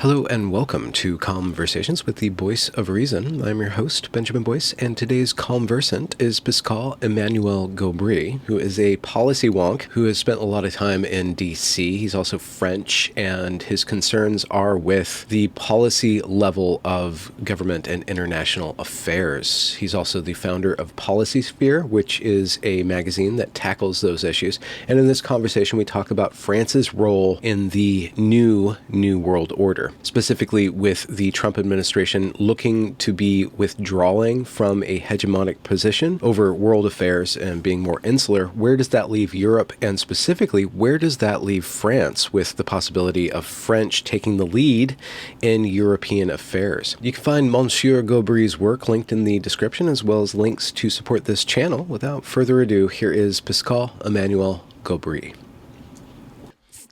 Hello and welcome to Conversations with the Voice of Reason. I'm your host, Benjamin Boyce, and today's conversant is Pascal-Emmanuel Gobry, who is a policy wonk who has spent a lot of time in DC. He's also French, and his concerns are with the policy level of government and international affairs. He's also the founder of Policy Sphere, which is a magazine that tackles those issues. And in this conversation, we talk about France's role in the new world order, specifically with the Trump administration looking to be withdrawing from a hegemonic position over world affairs and being more insular. Where does that leave Europe? And specifically, where does that leave France with the possibility of French taking the lead in European affairs? You can find Monsieur Gobry's work linked in the description, as well as links to support this channel. Without further ado, here is Pascal-Emmanuel Gobry.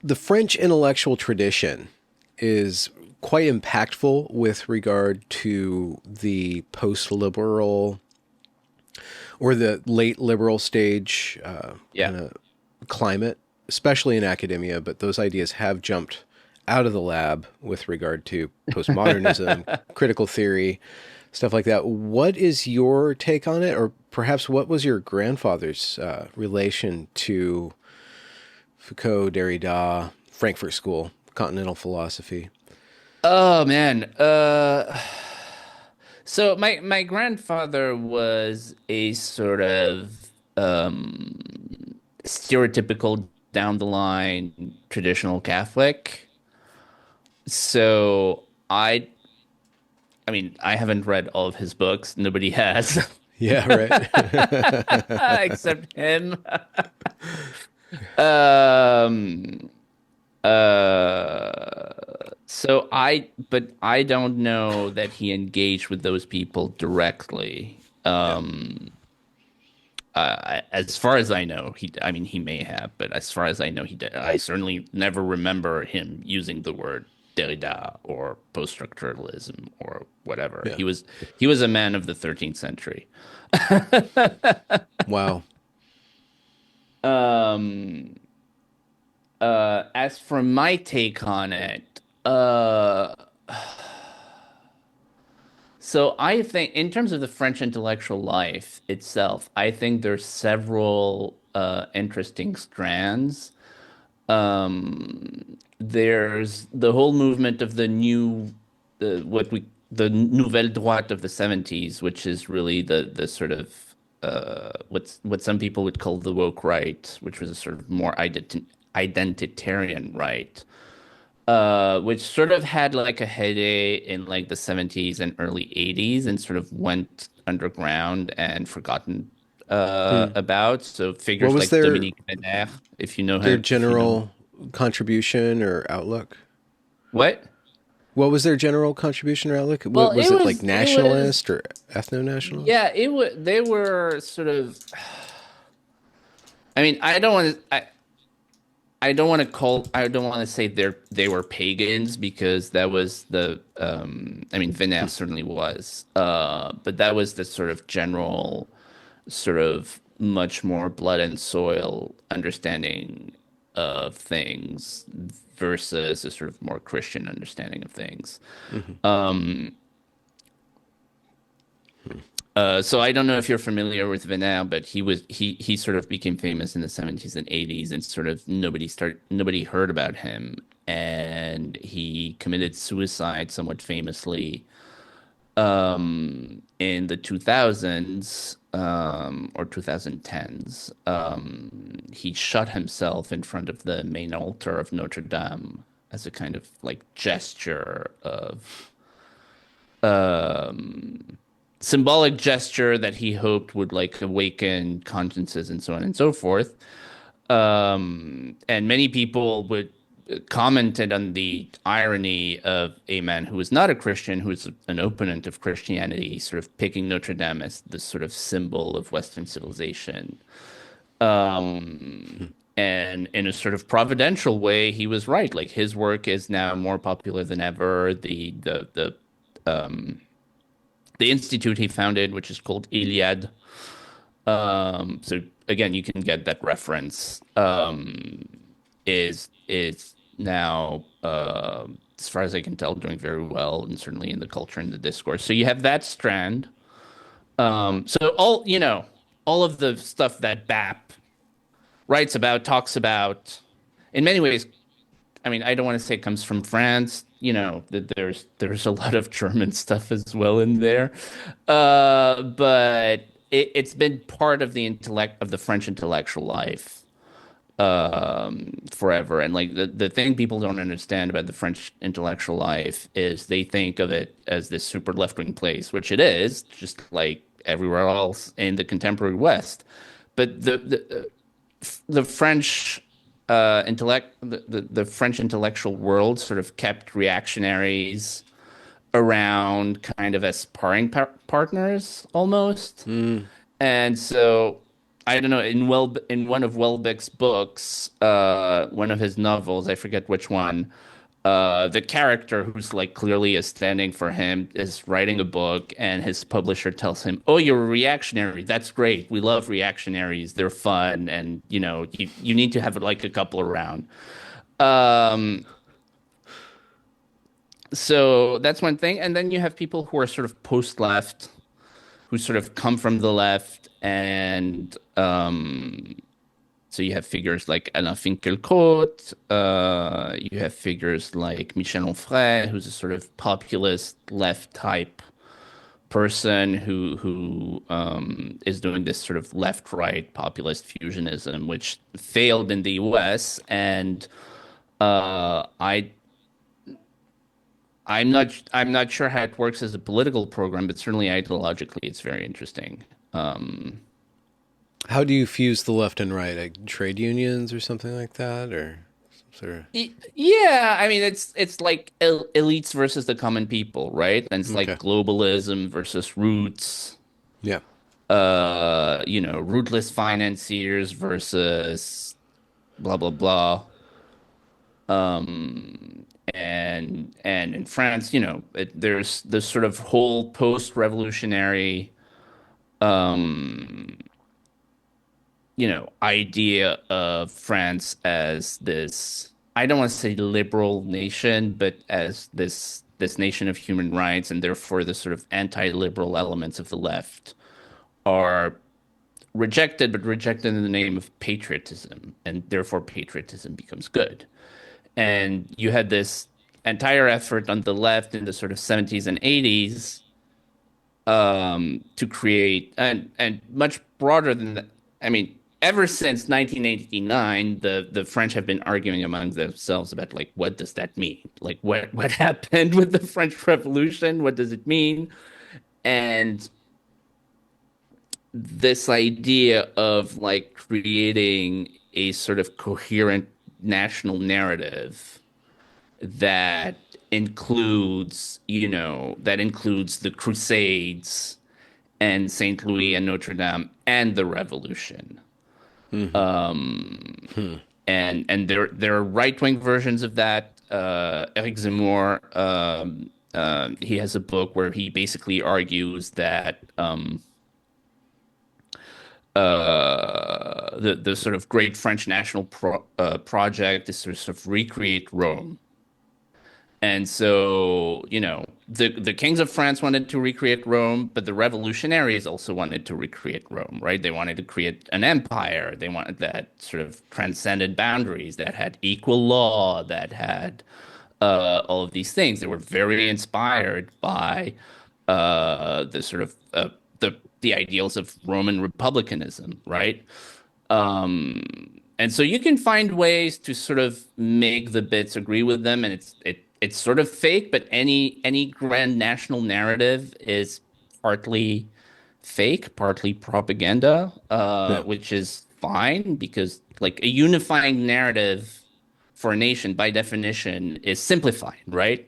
The French intellectual tradition is quite impactful with regard to the post-liberal or the late liberal stage kind of climate, especially in academia, but those ideas have jumped out of the lab with regard to postmodernism, critical theory, stuff like that. What is your take on it? Or perhaps what was your grandfather's relation to Foucault, Derrida, Frankfurt School, continental philosophy? Oh man. So my grandfather was a sort of stereotypical down the line traditional Catholic. So I mean, I haven't read all of his books. Nobody has, Yeah, right. except him. Um, Uh, but I don't know that he engaged with those people directly. Yeah. As far as I know, I mean, he may have, but as far as I know, he did. I certainly never remember him using the word Derrida or post-structuralism or whatever. Yeah. He was a man of the 13th century. Wow. Um, as for my take on it, so I think in terms of the French intellectual life itself, I think there's several interesting strands. There's the whole movement of the Nouvelle Droite of the 70s, which is really the sort of what some people would call the woke right, which was a sort of more identitarian right, which sort of had like a heyday in like the 70s and early 80s and sort of went underground and forgotten Hmm. about. So What figures was like their Dominique Venner, if you know their him, if you know general contribution or outlook? what? What was their general contribution or outlook? Well, Was it like nationalist or ethno-nationalist? yeah, they were sort of, I mean, I don't want to say they were pagans because that was I mean Venner certainly was, but that was the sort of general sort of much more blood and soil understanding of things versus a sort of more Christian understanding of things. Mm-hmm. Um, so I don't know if you're familiar with Venel, but he sort of became famous in the 70s and 80s, and sort of nobody heard about him, and he committed suicide somewhat famously in the 2000s or 2010s. He shot himself in front of the main altar of Notre Dame as a kind of like gesture of um symbolic gesture that he hoped would like awaken consciences and so on and so forth. And many people would commented on the irony of a man who was not a Christian, who was an opponent of Christianity, sort of picking Notre Dame as the sort of symbol of Western civilization. And in a sort of providential way, he was right. Like his work is now more popular than ever. The institute he founded, which is called Iliad. So again, you can get that reference. Is now as far as I can tell, doing very well, and certainly in the culture and the discourse. So you have that strand. So all of the stuff that BAP writes about, talks about, in many ways, I mean, I don't want to say it comes from France. That there's a lot of German stuff as well in there, but it's been part of the intellect of the French intellectual life forever. And like the thing people don't understand about the French intellectual life is they think of it as this super left-wing place, which it is, just like everywhere else in the contemporary West. But the French the French intellectual world sort of kept reactionaries around kind of as sparring partners almost. And so I don't know, in one of Welbeck's books, one of his novels, I forget which one, the character who's like clearly is standing for him is writing a book, and his publisher tells him, "Oh, you're a reactionary. That's great. We love reactionaries. They're fun, and you need to have like a couple around." Um, so that's one thing, and then you have people who are sort of post-left, who sort of come from the left, and so you have figures like Alain Finkielkraut, you have figures like Michel Onfray, who's a sort of populist left type person who is doing this sort of left-right populist fusionism, which failed in the US, and I I'm not sure how it works as a political program, but certainly ideologically, it's very interesting. Um, How do you fuse the left and right? Like trade unions or something like that, or some sort of? Yeah, I mean it's like elites versus the common people, right? And it's Okay. like globalism versus roots, Yeah. rootless financiers versus blah blah blah. And in France, there's this sort of whole post-revolutionary um idea of France as this, I don't want to say liberal nation, but as this nation of human rights, and therefore the sort of anti-liberal elements of the left are rejected, but rejected in the name of patriotism, and therefore patriotism becomes good. And you had this entire effort on the left in the sort of 70s and 80s to create, and much broader than that. I mean, ever since 1989, the French have been arguing among themselves about like what does that mean? Like what happened with the French Revolution? What does it mean? And this idea of like creating a sort of coherent national narrative that includes the Crusades and Saint Louis and Notre Dame and the Revolution. And there are right wing versions of that. Eric Zemmour, he has a book where he basically argues that the sort of great French national project is to sort of recreate Rome. And so, the kings of France wanted to recreate Rome, but the revolutionaries also wanted to recreate Rome, right? They wanted to create an empire. They wanted that sort of transcended boundaries, that had equal law, that had all of these things. They were very inspired by the sort of the ideals of Roman republicanism, right? And so you can find ways to sort of make the bits agree with them, and it's sort of fake, but any grand national narrative is partly fake, partly propaganda, Yeah. which is fine because like a unifying narrative for a nation by definition is simplified, right?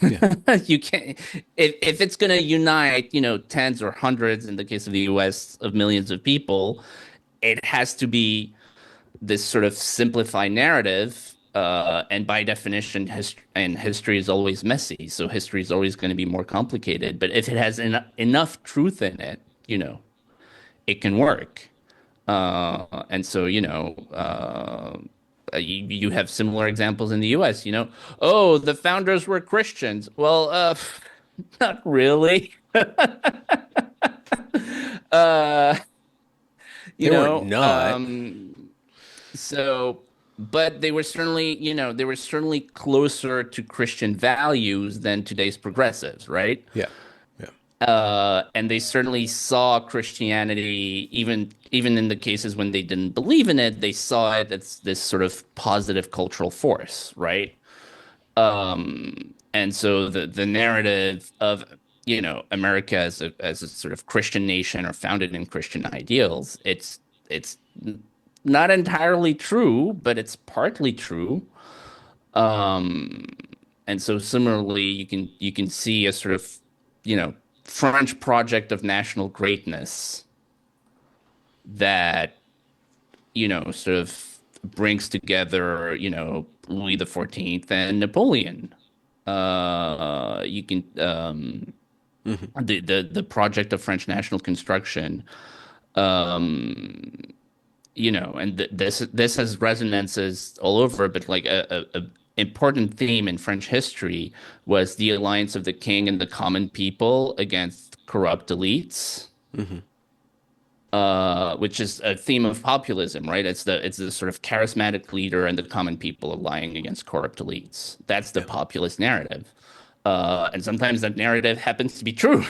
Yeah. You can't if it's going to unite, tens or hundreds in the case of the US of millions of people, it has to be this sort of simplified narrative. And by definition, history is always messy. So history is always going to be more complicated. But if it has enough truth in it, it can work. And so, you have similar examples in the US, oh, the founders were Christians. Well, not really. Uh, you They weren't know, not. um, so, but they were certainly closer to Christian values than today's progressives, right? Yeah. Yeah. And they certainly saw Christianity, even in the cases when they didn't believe in it, they saw it as this sort of positive cultural force, right? And so the narrative of America as a sort of Christian nation or founded in Christian ideals, it's not entirely true, but it's partly true. Um, and so similarly, you can see a sort of, you know, French project of national greatness that, sort of brings together, Louis XIV and Napoleon. You can Hmm. the project of French national construction, um, and this has resonances all over, but like a important theme in French history was the alliance of the king and the common people against corrupt elites, Hmm. which is a theme of populism, right? It's the sort of charismatic leader and the common people allying against corrupt elites. That's the Yeah. populist narrative. And sometimes that narrative happens to be true.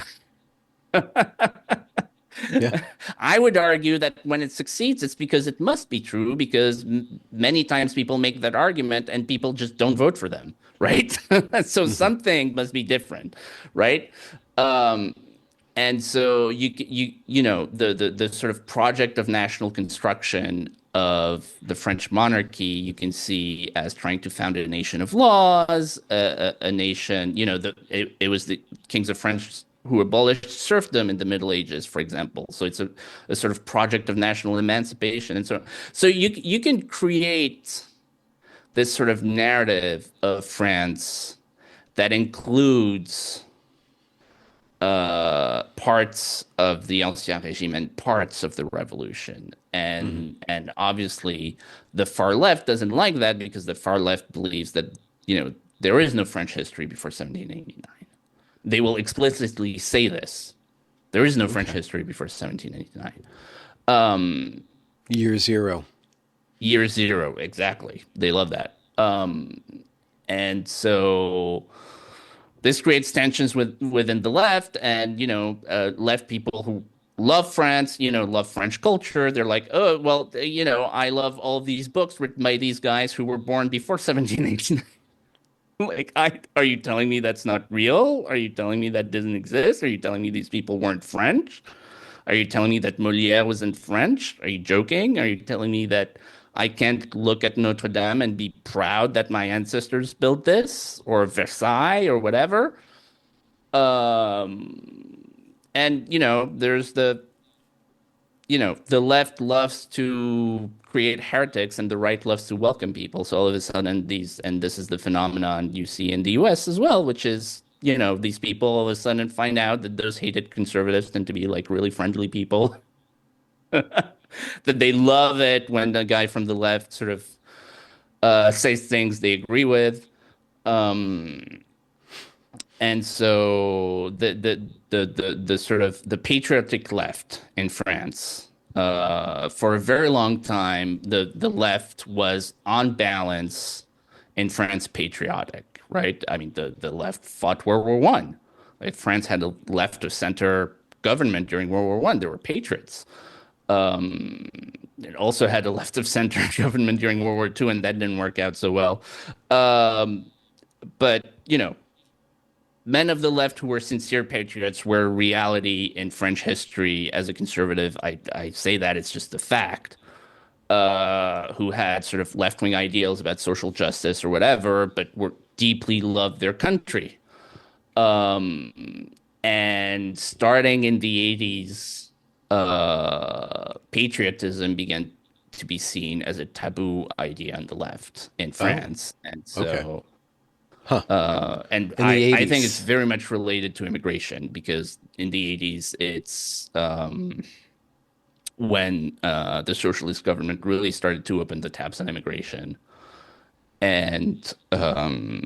Yeah. I would argue that when it succeeds, it's because it must be true, because many times people make that argument and people just don't vote for them, right? So Hmm. something must be different, right? Um, and so the sort of project of national construction of the French monarchy you can see as trying to found a nation of laws, a nation, it was the kings of France who abolished serfdom in the Middle Ages, for example. So it's a sort of project of national emancipation, and so you can create this sort of narrative of France that includes parts of the Ancien Regime and parts of the revolution. Hmm. And obviously the far left doesn't like that, because the far left believes that, there is no French history before 1789. They will explicitly say this. There is no French Okay. history before 1789. Um, Year zero. Year zero, exactly. They love that. And so this creates tensions within the left, and left people who love France, love French culture. They're like, oh well, I love all of these books written by these guys who were born before 1789. Like, are you telling me that's not real? Are you telling me that doesn't exist? Are you telling me these people weren't French? Are you telling me that Molière wasn't French? Are you joking? Are you telling me that I can't look at Notre Dame and be proud that my ancestors built this, or Versailles, or whatever? And there's the left loves to create heretics and the right loves to welcome people. So all of a sudden and this is the phenomenon you see in the US as well, which is, these people all of a sudden find out that those hated conservatives tend to be like really friendly people, that they love it when the guy from the left sort of says things they agree with. Um, and so the sort of the patriotic left in France, for a very long time, the left was on balance in France patriotic, right? I mean, the left fought World War One. Like, France had a left of center government during World War One. They were patriots. Um, it also had a left of center government during World War Two, and that didn't work out so well. Um, but men of the left who were sincere patriots were reality in French history. As a conservative, I say that it's just a fact. Who had sort of left-wing ideals about social justice or whatever, but were deeply loved their country. And starting in the 80s, patriotism began to be seen as a taboo idea on the left in Oh, France. And okay. so Huh. and In the I think it's 80s. very much related to immigration, because in the 80s, it's when the socialist government really started to open the taps on immigration. and Yeah.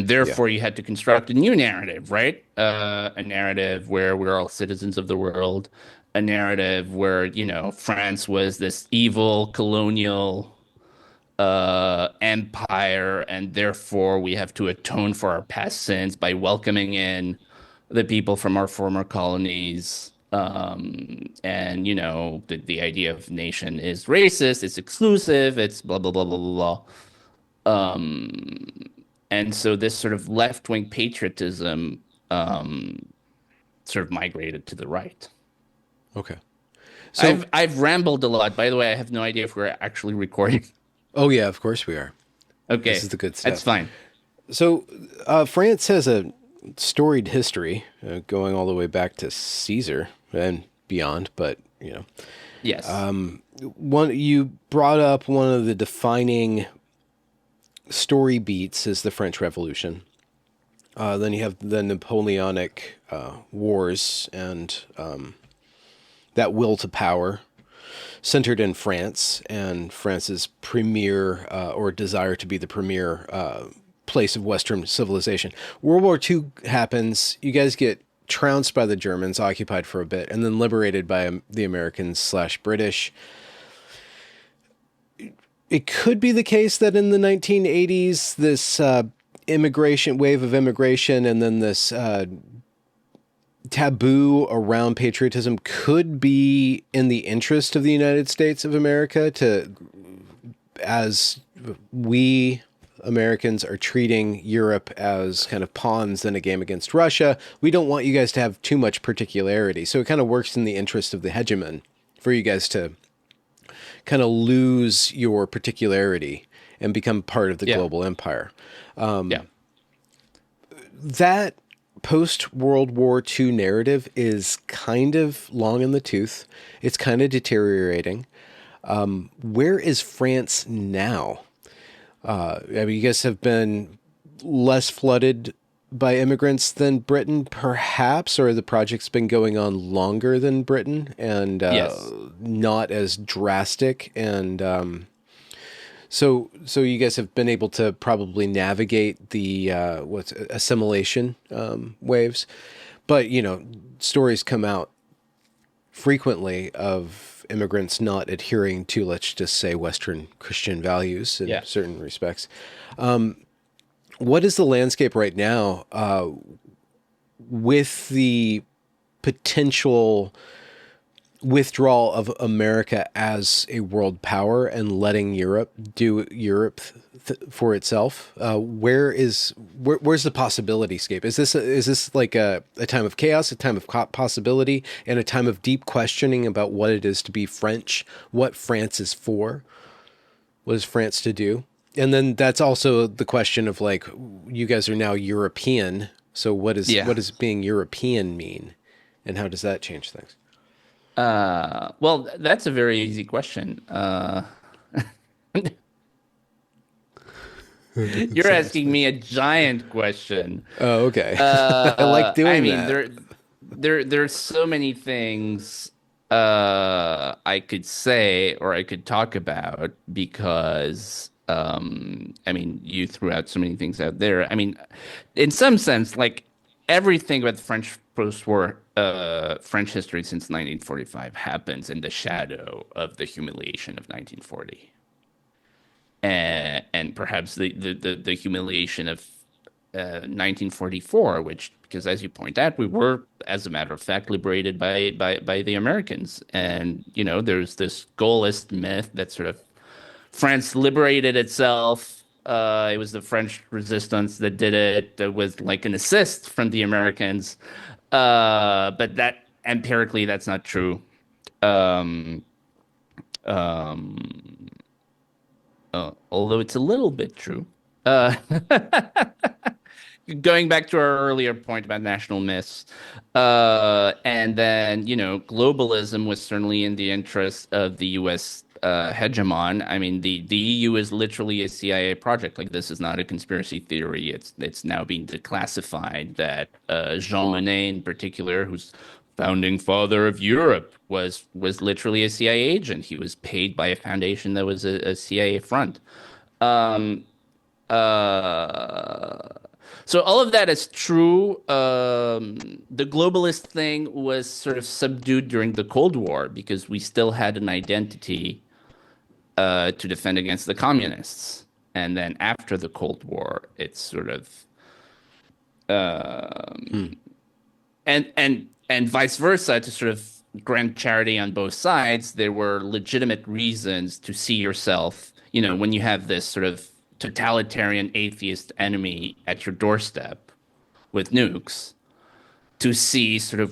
therefore you had to construct a new narrative, right? A narrative where we're all citizens of the world, a narrative where, France was this evil colonial empire, and therefore we have to atone for our past sins by welcoming in the people from our former colonies. And the idea of nation is racist, it's exclusive, it's blah blah blah blah blah blah. And so this sort of left-wing patriotism um, sort of migrated to the right. Okay. So, I've rambled a lot. By the way, I have no idea if we're actually recording. oh yeah, of course we are. This is Okay, the good that's stuff. fine. So, France has a storied history going all the way back to Caesar and beyond, but Yes. one you brought up one of the defining story beats is the French Revolution. Then you have the Napoleonic Wars and that will to power centered in France and France's premier or desire to be the premier place of Western civilization. World War II happens. You guys get trounced by the Germans, occupied for a bit, and then liberated by the Americans slash British. It could be the case that in the 1980s, this immigration wave of immigration and then this taboo around patriotism could be in the interest of the United States of America to, as we Americans are treating Europe as kind of pawns in a game against Russia. We don't want you guys to have too much particularity. So it kind of works in the interest of the hegemon for you guys to kind of lose your particularity and become part of the Yeah. global empire. Yeah. That post World War II narrative is kind of long in the tooth. It's kind of deteriorating. Where is France now? I mean, you guys have been less flooded by immigrants than Britain, perhaps, or the project's been going on longer than Britain and Yes. not as drastic. And so you guys have been able to probably navigate the what's assimilation waves, but stories come out frequently of immigrants not adhering to, let's just say, Western Christian values in Yeah. certain respects. What is the landscape right now with the potential withdrawal of America as a world power and letting Europe do Europe for itself? Where's the possibility scape? Is this like a time of chaos, a time of possibility, and a time of deep questioning about what it is to be French, what France is for, what is France to do? And then that's also the question of like, you guys are now European, so what Yeah. does being European mean, and how does that change things? Well, that's a very easy question. You're asking me a giant question. Oh, okay. I like I doing mean, that. there's so many things I could say or I could talk about because I mean, you threw out so many things out there. I mean, in some sense, like everything about the French post-war French history since 1945 happens in the shadow of the humiliation of 1940 and perhaps the humiliation of 1944, which, because as you point out, we were, as a matter of fact, liberated by the Americans. And, there's this Gaullist myth that sort of France liberated itself. It was the French resistance that did it. It was like an assist from the Americans. But that empirically, that's not true. Um, um, although it's a little bit true. Uh, Going back to our earlier point about national myths, and then, globalism was certainly in the interest of the U.S. Hegemon. I mean, the EU is literally a CIA project. Like, this is not a conspiracy theory. It's now being declassified that Jean Monnet, in particular, who's founding father of Europe, was literally a CIA agent. He was paid by a foundation that was a CIA front. Um, uh, so all of that is true. The globalist thing was sort of subdued during the Cold War because we still had an identity to defend against the communists. And then after the Cold War, it's sort of Hmm. and vice versa to sort of grant charity on both sides. There were legitimate reasons to see yourself, when you have this sort of totalitarian atheist enemy at your doorstep with nukes, to see sort of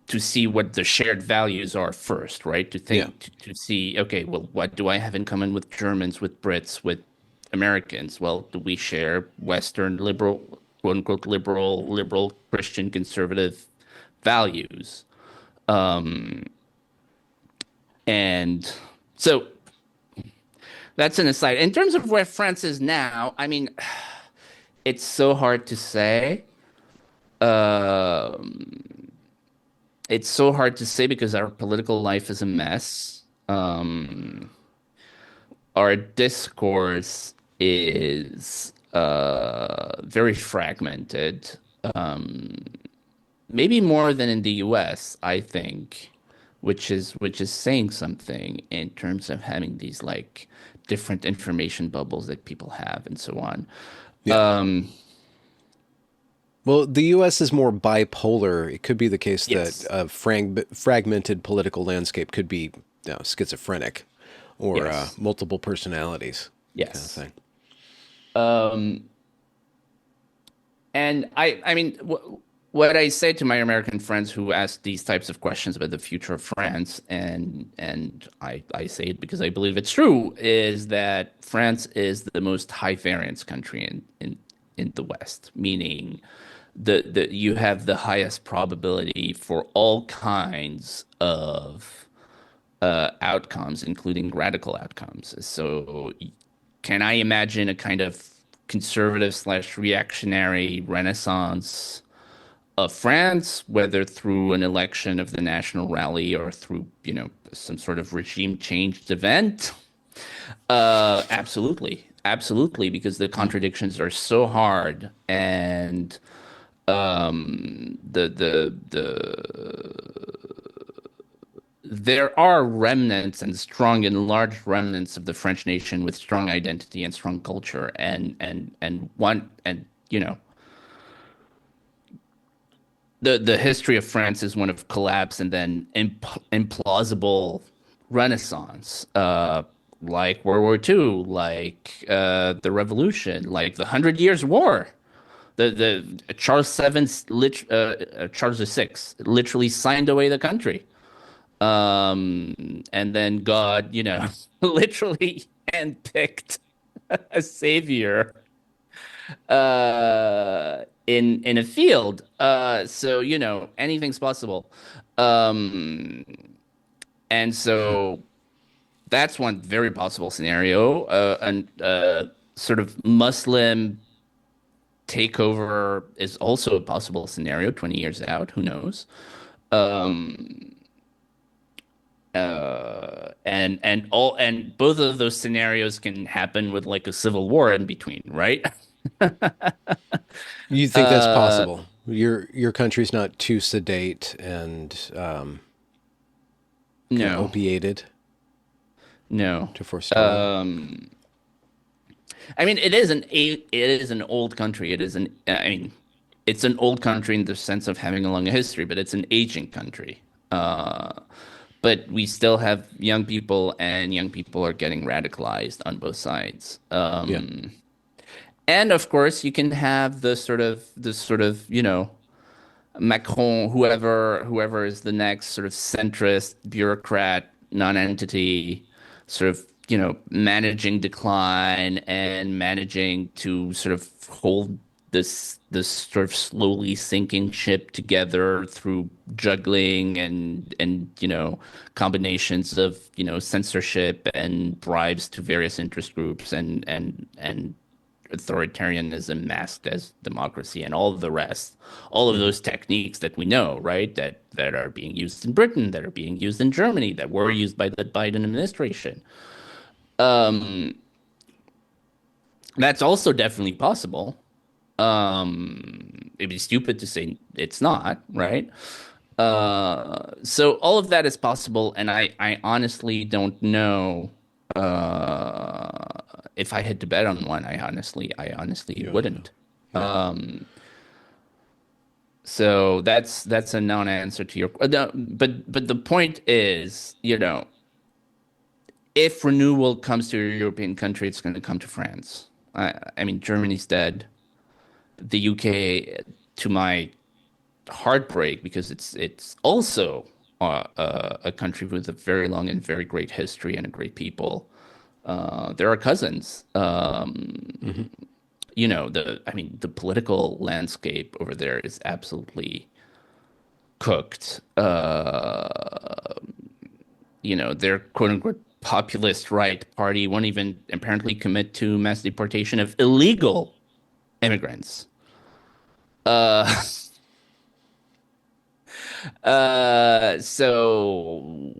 to see what the shared values are first, right? To Yeah. think to see, okay, well, what do I have in common with Germans, with Brits, with Americans? Well, do we share Western liberal, quote unquote, liberal Christian conservative values? And so that's an aside. In terms of where France is now, I mean, it's so hard to say. It's so hard to say because our political life is a mess. Our discourse is very fragmented, maybe more than in the US, I think, which is saying something in terms of having these like different information bubbles that people have and so on. Yeah. Well, the U.S. is more bipolar. It could be the case that Yes, a fragmented political landscape could be schizophrenic or yes, multiple personalities kind of yes. thing. Um, And I mean, what I say to my American friends who ask these types of questions about the future of France, and I say it because I believe it's true, is that France is the most high variance country in the West, meaning the you have the highest probability for all kinds of outcomes, including radical outcomes. So, can I imagine a kind of conservative slash reactionary renaissance of France, whether through an election of the National Rally or through, some sort of regime changed event? Absolutely. Absolutely, because the contradictions are so hard and the there are remnants and strong and large remnants of the French nation with strong identity and strong culture and the history of France is one of collapse and then implausible renaissance, like World War II, like the Revolution, like the Hundred Years' War. The Charles VI literally signed away the country. And then God, literally handpicked a savior in a field. So, anything's possible. Um, and so that's one very possible scenario. And sort of Muslim takeover is also a possible scenario 20 years out. Who knows? Um, and both of those scenarios can happen with like a civil war in between, right? You think that's Uh, possible? Your country's not too sedate and kind of no, opiated no. to forestall that. Um, I mean, it is an old country. I mean, it's an old country in the sense of having a long history, but it's an aging country. Uh, but we still have young people, and young people are getting radicalized on both sides. Yeah. And of course, you can have the sort of, Macron, whoever is the next sort of centrist bureaucrat non-entity, sort of, managing decline and managing to sort of hold this sort of slowly sinking ship together through juggling and combinations of censorship and bribes to various interest groups and authoritarianism masked as democracy and all of the rest, all of Hmm. those techniques that we know, right? That are being used in Britain, that are being used in Germany, that were used by the Biden administration. That's also definitely possible. It'd be stupid to say it's not, right? So all of that is possible, and I honestly don't know if I had to bet on one. I honestly You don't know. wouldn't. Yeah. So that's a non-answer to your. No, but the point is, if renewal comes to a European country, it's going to come to France. I mean, Germany's dead. The UK, to my heartbreak, because it's also a country with a very long and very great history and a great people. There are cousins. Hmm. The political landscape over there is absolutely cooked. Their quote unquote populist right party won't even apparently commit to mass deportation of illegal immigrants. Uh, so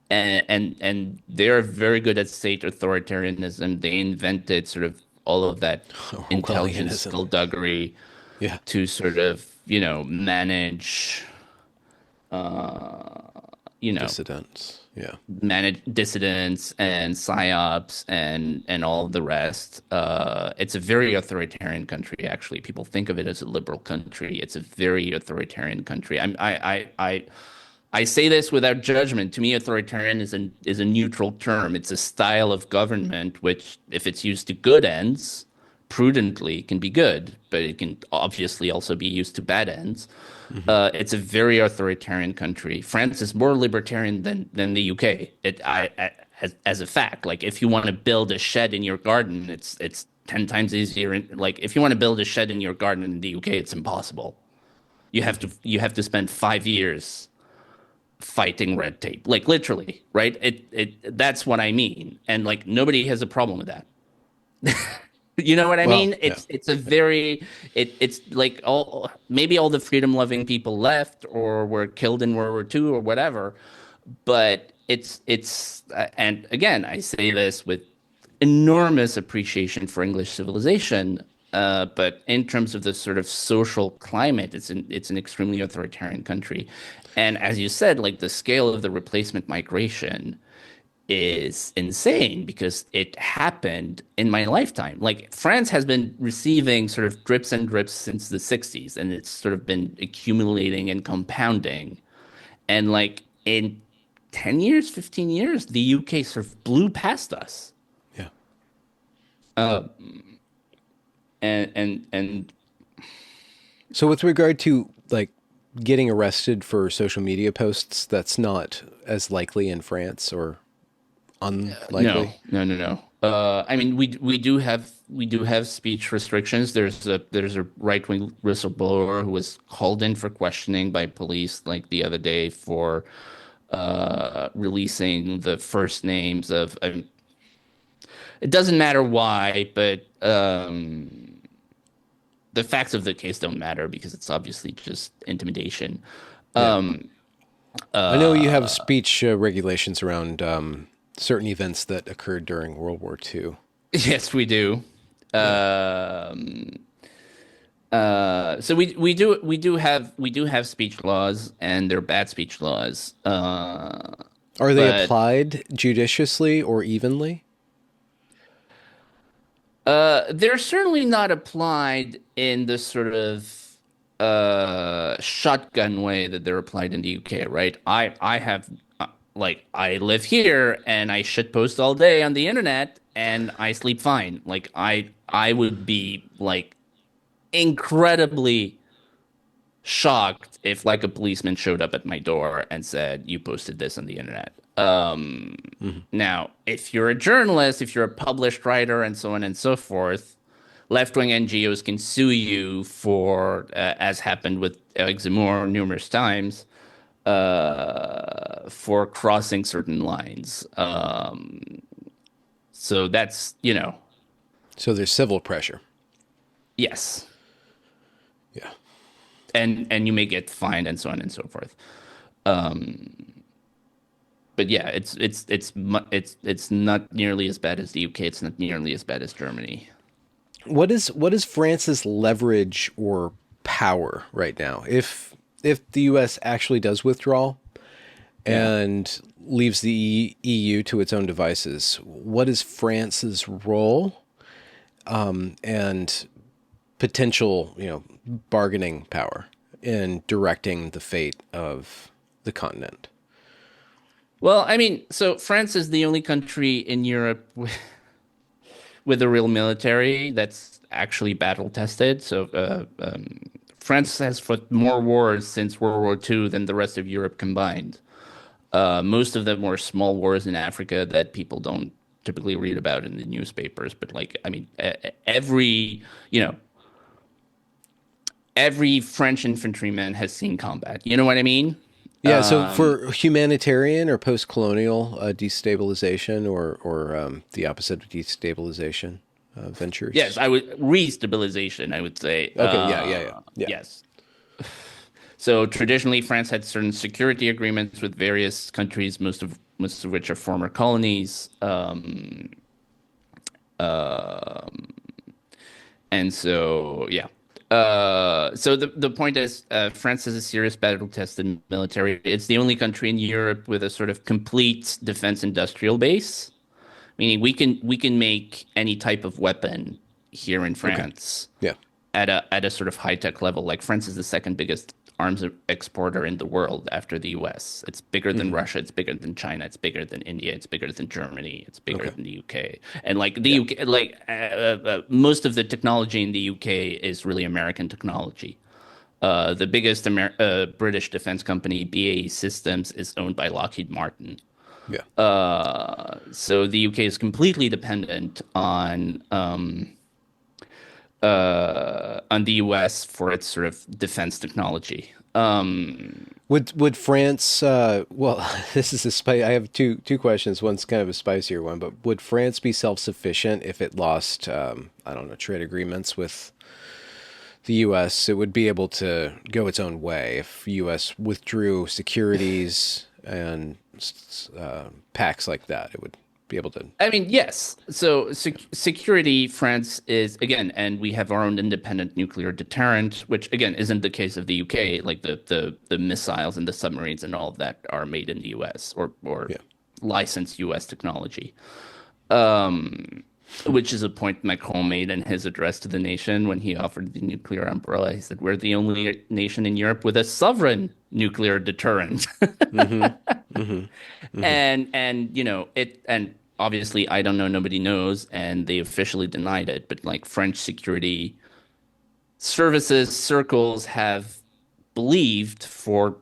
and they're very good at state authoritarianism. They invented sort of all of that intelligence Orwellianism. skullduggery Yeah. to sort of, manage, you know, Dissidents. Yeah. manage dissidents and psyops and all of the rest. It's a very authoritarian country, actually. People think of it as a liberal country. It's a very authoritarian country. I say this without judgment. To me, authoritarian is a neutral term. It's a style of government which, if it's used to good ends, prudently can be good, but it can obviously also be used to bad ends. Hmm. It's a very authoritarian country. France is more libertarian than the UK. As a fact, like if you want to build a shed in your garden, it's 10 times easier. Like if you want to build a shed in your garden in the UK, it's impossible. Hmm. You have to spend 5 years fighting red tape, like literally, right? That's what I mean, and like nobody has a problem with that. You know what I Well, mean? yeah. It's a very it's like all the freedom loving people left or were killed in World War II or whatever, but and again, I say this with enormous appreciation for English civilization. But in terms of the sort of social climate, it's an extremely authoritarian country. And as you said, like the scale of the replacement migration is insane because it happened in my lifetime. Like France has been receiving sort of drips and drips since the 60s, and it's sort of been accumulating and compounding. And like in 10 years, 15 years, the UK sort of blew past us. Yeah. Uh, and So with regard to like getting arrested for social media posts, that's not as likely in France or no, unlikely. no, no, no. I mean, we do have speech restrictions. There's a right-wing whistleblower who was called in for questioning by police like the other day for releasing the first names of. It doesn't matter why, but the facts of the case don't matter because it's obviously just intimidation. Yeah. Um, I know you have speech regulations around certain events that occurred during World War II. yes, we do. Yeah. Um, so we do have speech laws, and they're bad speech laws. Are they But applied judiciously or evenly? they're certainly not applied in the sort of shotgun way that they're applied in the UK, right? I have like I live here and I shitpost all day on the internet and I sleep fine. Like I would be like incredibly shocked if like a policeman showed up at my door and said, "You posted this on the internet." Hmm. Now, if you're a journalist, if you're a published writer, and so on and so forth, left-wing NGOs can sue you for, as happened with Eric Zemmour numerous times, for crossing certain lines. So that's, So there's civil pressure. yes, Yeah. and you may get fined and so on and so forth. but yeah, it's not nearly as bad as the UK. It's not nearly as bad as Germany. What is France's leverage or power right now? If the U.S. actually does withdraw Yeah. and leaves the EU to its own devices, what is France's role and potential, bargaining power in directing the fate of the continent? Well, I mean, so France is the only country in Europe with a real military that's actually battle tested. So France has fought more wars since World War II than the rest of Europe combined. Most of them were small wars in Africa that people don't typically read about in the newspapers. But like, I mean, you know, every French infantryman has seen combat. You know what I mean? Yeah, so for humanitarian or post-colonial destabilization or the opposite of destabilization Yes, ventures. I would re-stabilization, I would say. Okay, yeah. Yes. So traditionally, France had certain security agreements with various countries, most of which are former colonies. And so, yeah. So the point is, France has a serious battle-tested military. It's the only country in Europe with a sort of complete defense industrial base, meaning we can make any type of weapon here in Okay. France Yeah. at a sort of high tech level. Like France is the second biggest arms exporter in the world after the US. It's bigger than Hmm. Russia, it's bigger than China, it's bigger than India, it's bigger than Germany, it's bigger Okay. than the UK. And like the Yeah. UK, like most of the technology in the UK is really American technology. The biggest British defense company, BAE Systems, is owned by Lockheed Martin. Yeah. So the UK is completely dependent on the US for its sort of defense technology. Would France? Well, this is a spice. I have two questions. One's kind of a spicier one, but would France be self-sufficient if it lost, I don't know, trade agreements with the U.S.? It would be able to go its own way if U.S. withdrew securities and pacts like that. It would be able to. I mean, yes. So security, France is again, and we have our own independent nuclear deterrent, which again isn't the case of the UK. Like the missiles and the submarines and all of that are made in the US or Yeah. licensed US technology. Um, which is a point Macron made in his address to the nation when he offered the nuclear umbrella. He said, "We're the only nation in Europe with a sovereign nuclear deterrent." Mm-hmm. Mm-hmm. Mm-hmm. And and obviously I don't know, nobody knows, and they officially denied it, but like French security services circles have believed for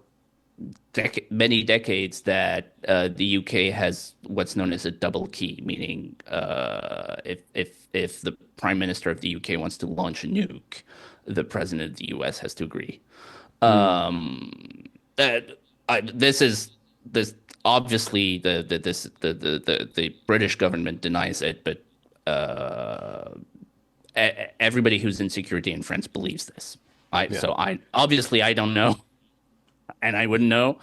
many decades that the UK has what's known as a double key, meaning if the prime minister of the UK wants to launch a nuke, the president of the US has to agree. Mm. That this is this obviously the British government denies it, but everybody who's in security in France believes this. I Yeah. so I obviously I don't know, and I wouldn't know.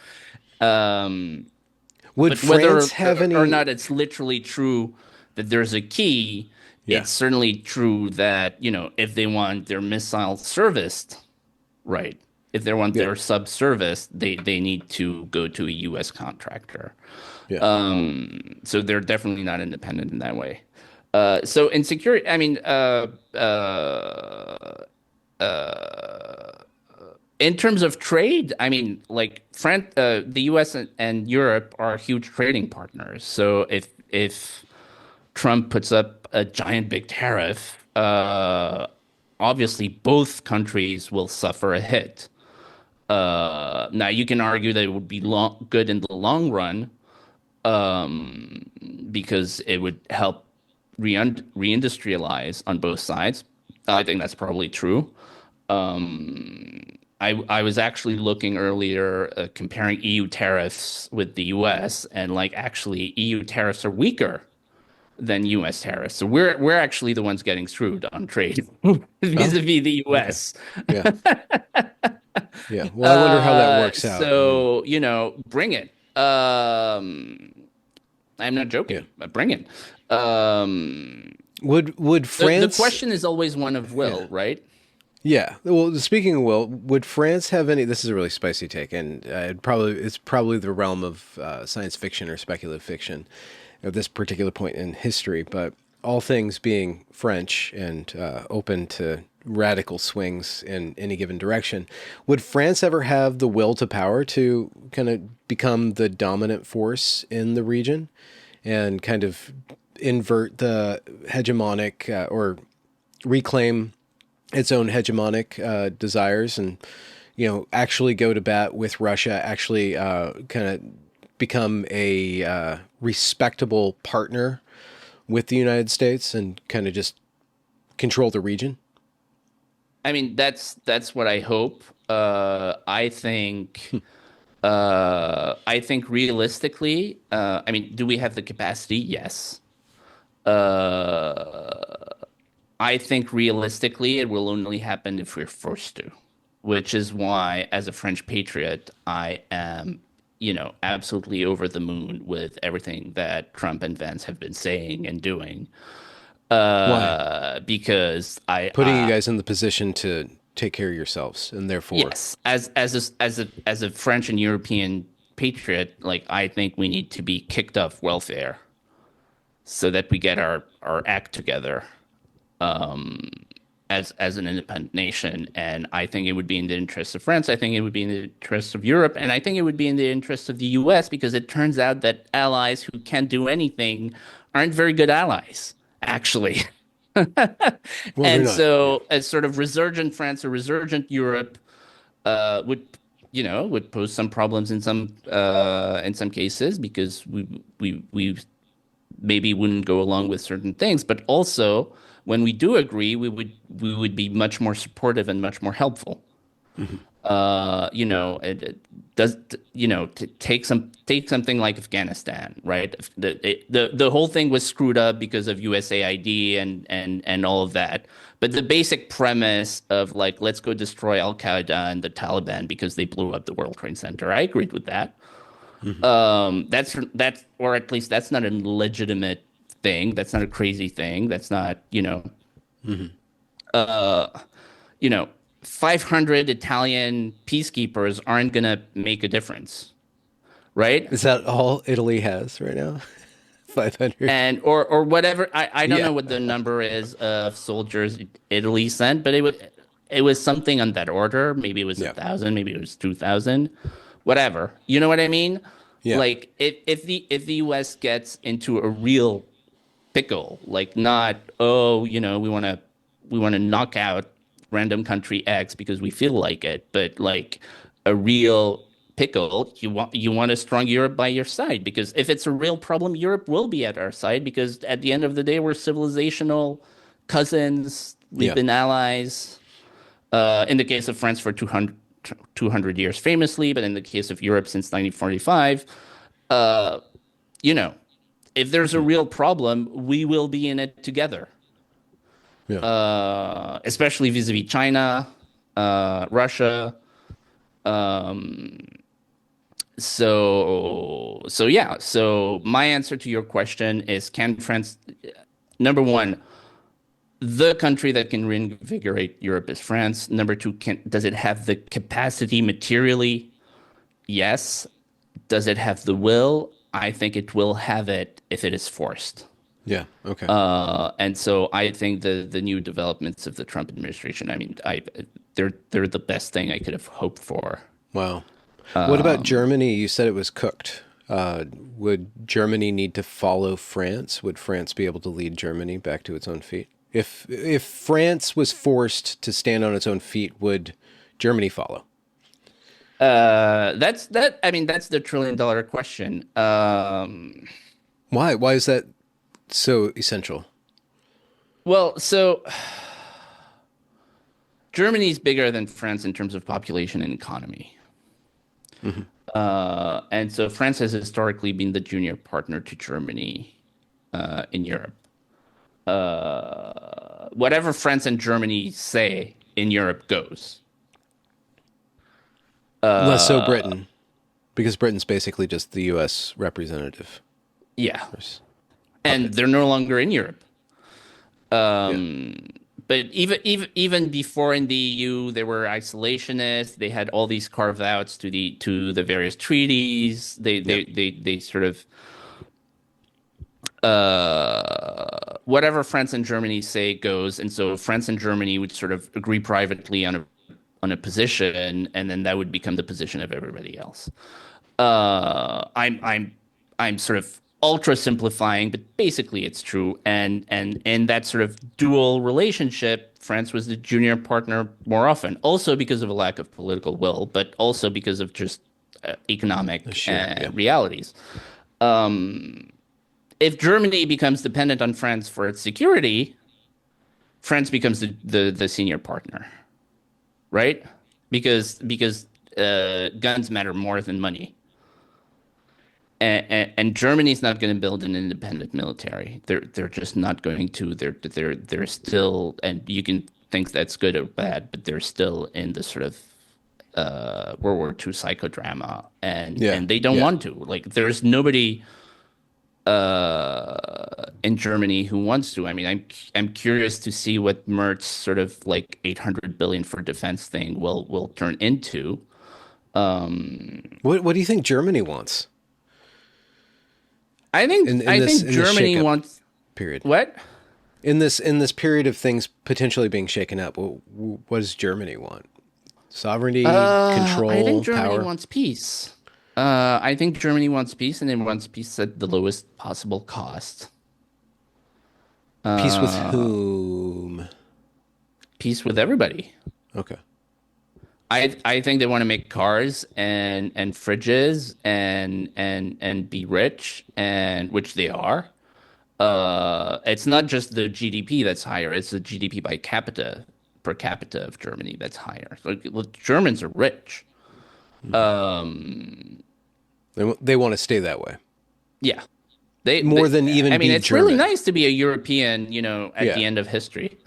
Um, Would but whether France have or any? not it's literally true that there's a key, Yeah. it's certainly true that, if they want their missile serviced, right? If they want Yeah. their sub serviced, they need to go to a US contractor. Yeah. So they're definitely not independent in that way. So in security, I mean, in terms of trade, I mean, like the U.S. and Europe are huge trading partners. So if Trump puts up a giant big tariff, obviously both countries will suffer a hit. Now you can argue that it would be good in the long run, because it would help reindustrialize on both sides. I think that's probably true. I was actually looking earlier, comparing EU tariffs with the US, and like actually EU tariffs are weaker than US tariffs. So we're actually the ones getting screwed on trade Oh. vis-a-vis the Okay. US. Yeah. Yeah. Well, I wonder how that works out. I mean, So, bring it. I'm not Yeah. joking. Bring it. Um, Would the France? question is always one of Yeah. will, right? Yeah. Well, speaking of will, would France have any? This is a really spicy take, and it's probably the realm of science fiction or speculative fiction at this particular point in history. But all things being French and open to radical swings in any given direction, would France ever have the will to power to kind of become the dominant force in the region and kind of invert the hegemonic or reclaim its own hegemonic desires and actually go to bat with Russia, actually kind of become a respectable partner with the United States and kind of just control the region? I mean, that's what I hope. I think realistically, I mean, do we have the capacity? Yes. Uh, I think realistically, it will only happen if we're forced to, which is why, as a French patriot, I am, absolutely over the moon with everything that Trump and Vance have been saying and doing. Why? Because Putting you guys in the position to take care of yourselves and therefore, yes, as a French and European patriot, like I think we need to be kicked off welfare so that we get our act together as an independent nation. And I think it would be in the interest of France. I think it would be in the interest of Europe, and I think it would be in the interest of the U.S. because it turns out that allies who can't do anything aren't very good allies, actually. well, they're And not. Yeah. so, as sort of resurgent France or resurgent Europe would would pose some problems in some cases because we maybe wouldn't go along with certain things, but also when we do agree, we would be much more supportive and much more helpful. Mm-hmm. It does, take something like Afghanistan, right? The whole thing was screwed up because of USAID and all of that. But the basic premise of like, let's go destroy Al Qaeda and the Taliban because they blew up the World Trade Center, I agreed with that. Mm-hmm. That's or at least that's not a legitimate thing. That's not a crazy thing. That's not, Mm-hmm. uh, you know, 500 Italian peacekeepers aren't going to make a difference, right? Is that all Italy has right now? 500. And or whatever. I don't Yeah. know what the number is of soldiers Italy sent, but it was something on that order. Maybe it was a Yeah. thousand, maybe it was 2,000, whatever. You know what I mean? Yeah. Like if the US gets into a real pickle, like not, oh, we want to knock out random country X because we feel like it, but like a real pickle, you want a strong Europe by your side because if it's a real problem, Europe will be at our side because at the end of the day, we're civilizational cousins. We've Yeah. been allies. In the case of France for 200 years famously, but in the case of Europe since 1945, uh, you know, if there's a Mm. real problem, we will be in it together, Yeah. especially vis-a-vis China, Russia. Um, so yeah. So my answer to your question is: Can France? Number one, the country that can reinvigorate Europe is France. Number two, does it have the capacity materially? Yes. Does it have the will? I think it will have it if it is forced. Yeah. Okay. And so I think the new developments of the Trump administration, I mean, they're the best thing I could have hoped for. Wow. What about Germany? You said it was cooked. Would Germany need to follow France? Would France be able to lead Germany back to its own feet? If France was forced to stand on its own feet, would Germany follow? I mean, that's the $1 trillion question. Why? Why is that so essential? Well, so Germany's bigger than France in terms of population and economy. Hmm. And so France has historically been the junior partner to Germany in Europe. Whatever France and Germany say in Europe goes. Less so Uh, Britain, because Britain's basically just the U.S. representative. Yeah, There's and puppet. they're no longer in Europe. Yeah. But even before in the EU, they were isolationists. They had all these carve outs to the various treaties. Yeah. They sort of whatever France and Germany say goes, and so France and Germany would sort of agree privately on a position, and then that would become the position of everybody else. I'm sort of ultra simplifying, but basically it's true. And in that sort of dual relationship, France was the junior partner more often, also because of a lack of political will, but also because of just economic Sure. Yeah. realities. If Germany becomes dependent on France for its security, France becomes the senior partner, right? Because guns matter more than money. And Germany's not going to build an independent military. They're just not going to. They're still, and you can think that's good or bad, but they're still in the sort of World War II psychodrama, Yeah. and they don't Yeah. want to. Like there's nobody in Germany who wants to. I mean, I'm curious to see what Mertz's sort of like 800 billion for defense thing will turn into. What do you think Germany wants I think in this Germany shakeup wants period? what? In this period of things potentially being shaken up, what does Germany want? Sovereignty, I think control, Germany power, wants peace. I think Germany wants peace, and it wants peace at the lowest possible cost. peace with Uh, whom? Peace with everybody. Okay. I think they want to make cars and fridges and be rich, and which they are. It's not just the GDP that's higher; it's the GDP by capita per capita of Germany that's higher. So, look, Germans are rich. They want to stay that way Yeah, more than I even mean, be it's really German. nice to be a European, at the Yeah. end of history.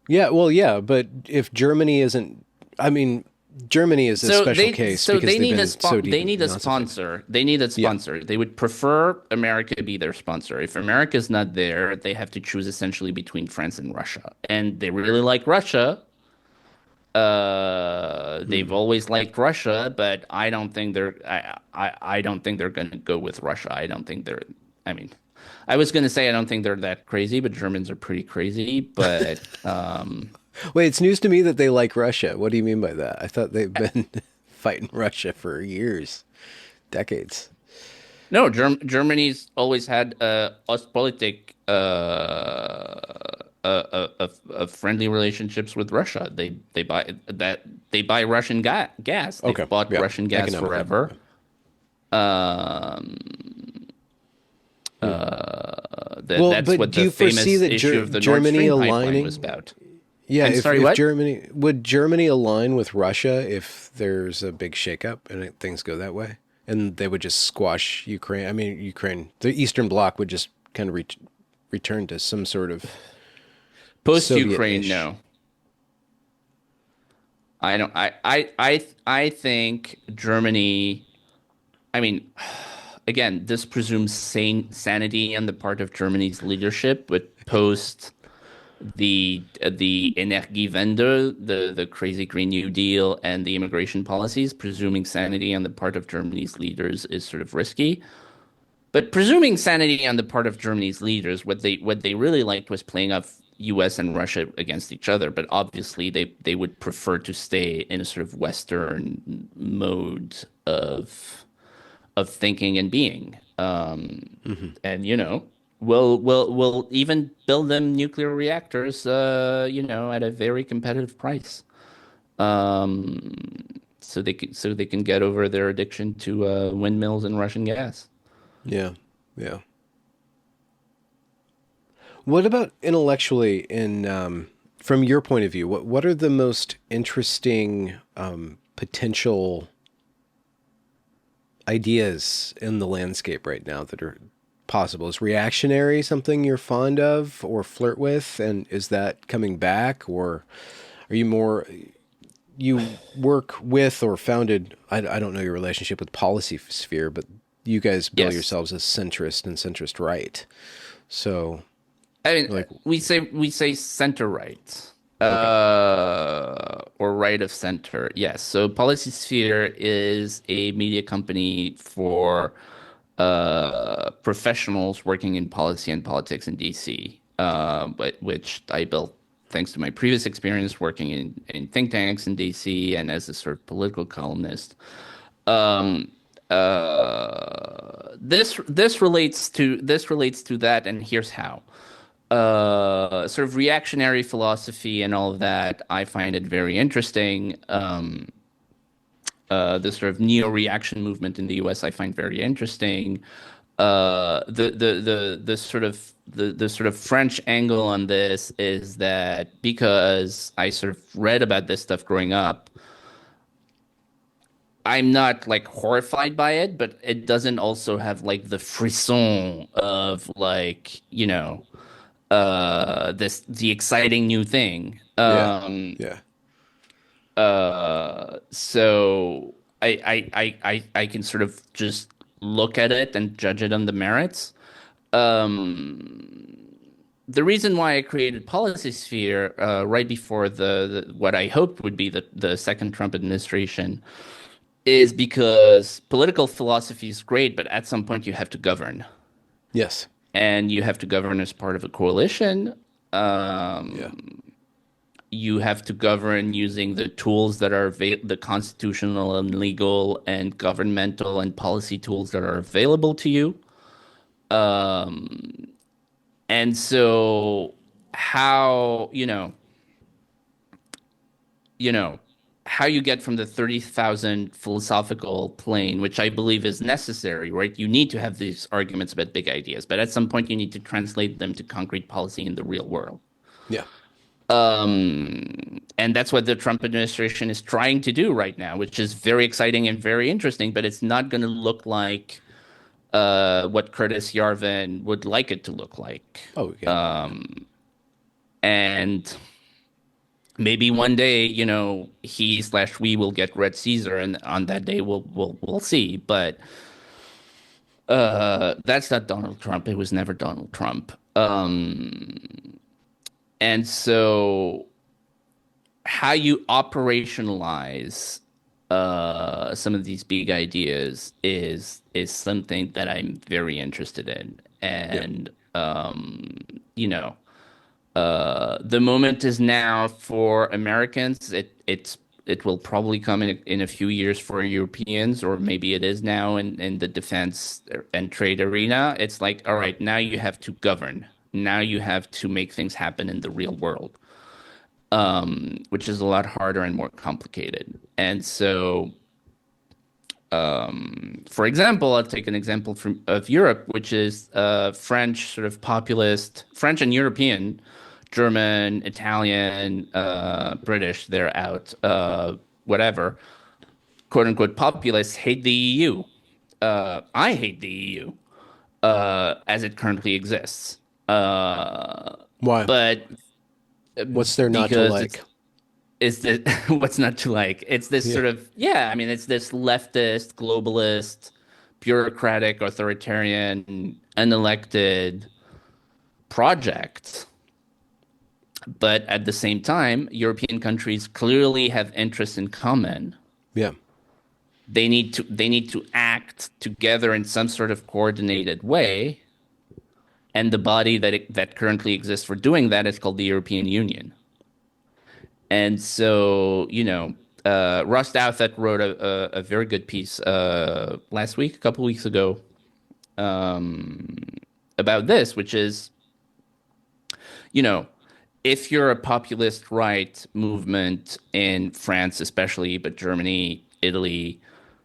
Yeah. Well, yeah. But if Germany isn't, I mean, Germany is a special case So because they they've need been so deep they in need a Nazified. sponsor. They need a Yeah. sponsor. They would prefer America to be their sponsor. If America's not there, they have to choose essentially between France and Russia. And they really like Russia. They've Hmm. always liked Russia, but I don't think they're going to go with Russia. I don't think they're. I mean, I was going to say I don't think they're that crazy, but Germans are pretty crazy. But Wait, it's news to me that they like Russia. What do you mean by that? I thought they've been fighting Russia for years, decades. no, Germany's always had Ostpolitik, friendly relationships with Russia. They buy Russian gas. They've Okay. bought Yeah. Russian gas Economically. forever. Yeah. Um, Hmm. Well, that's but what do the you foresee famous that issue of the Nord Germany Stream pipeline was aligning? about. Yeah, I'm sorry, if what? Germany would Germany align with Russia if there's a big shakeup and things go that way, and they would just squash Ukraine. I mean, Ukraine, the Eastern Bloc would just kind of return to some sort of Post Ukraine, Soviet-ish. no. I don't. I think Germany. I mean, again, this presumes sanity on the part of Germany's leadership, but post the Energiewende, the crazy Green New Deal, and the immigration policies, presuming sanity on the part of Germany's leaders is sort of risky. But presuming sanity on the part of Germany's leaders, what they really liked was playing off U.S. and Russia against each other. But obviously, they would prefer to stay in a sort of Western mode of thinking and being. Hmm. And we'll even build them nuclear reactors, at a very competitive price. So they can get over their addiction to windmills and Russian gas. Yeah, yeah. What about intellectually in from your point of view? What are the most interesting potential ideas in the landscape right now that are possible? Is reactionary something you're fond of or flirt with? And is that coming back? Or are you more, you work with or founded, I don't know your relationship with policy sphere, but you guys bill Yes. yourselves as centrist and centrist right. So, I mean, like, we say center right, okay. or right of center. Yes. So Policy Sphere is a media company for professionals working in policy and politics in DC, but which I built thanks to my previous experience working in think tanks in DC and as a sort of political columnist. Um, this relates to that, and here's how. Sort of reactionary philosophy and all of that, I find it very interesting. The sort of neo-reaction movement in the US, I find very interesting. The sort of French angle on this is that because I sort of read about this stuff growing up, I'm not like horrified by it, but it doesn't also have like the frisson of like, this the exciting new thing. Yeah. Yeah. So I can sort of just look at it and judge it on the merits. The reason why I created Policy Sphere right before the what I hoped would be the second Trump administration is because political philosophy is great, but at some point you have to govern, Yes. and you have to govern as part of a coalition. Yeah. You have to govern using the tools that are the constitutional and legal and governmental and policy tools that are available to you. And so how, you know, how you get from the 30,000 philosophical plane, which I believe is necessary, right? You need to have these arguments about big ideas, but at some point you need to translate them to concrete policy in the real world. Yeah. And that's what the Trump administration is trying to do right now, which is very exciting and very interesting, but it's not going to look like what Curtis Yarvin would like it to look like. Oh, yeah. Yeah. And maybe one day, he/we will get Red Caesar, and on that day we'll see. But that's not Donald Trump. It was never Donald Trump. And so how you operationalize some of these big ideas is something that I'm very interested in. Yeah. And you know, the moment is now for Americans. It will probably come in a few years for Europeans, or maybe it is now in the defense and trade arena. It's like, all right, now you have to govern. Now you have to make things happen in the real world, which is a lot harder and more complicated. And so, for example, I'll take an example of Europe, which is French sort of populist, French and European, German, Italian, British, they're out, whatever, quote unquote, populists hate the EU. I hate the EU as it currently exists. Why? But What's there not to because it's like? is that what's not to like? It's this Yeah. sort of, yeah, I mean, it's this leftist, globalist, bureaucratic, authoritarian, unelected project. But at the same time, European countries clearly have interests in common. Yeah. They need to act together in some sort of coordinated way, and the body that currently exists for doing that is called the European Union. And so, Ross Douthat wrote a very good piece last week, a couple weeks ago, um, about this, which is, you know, if you're a populist right movement in France, especially, but Germany, Italy,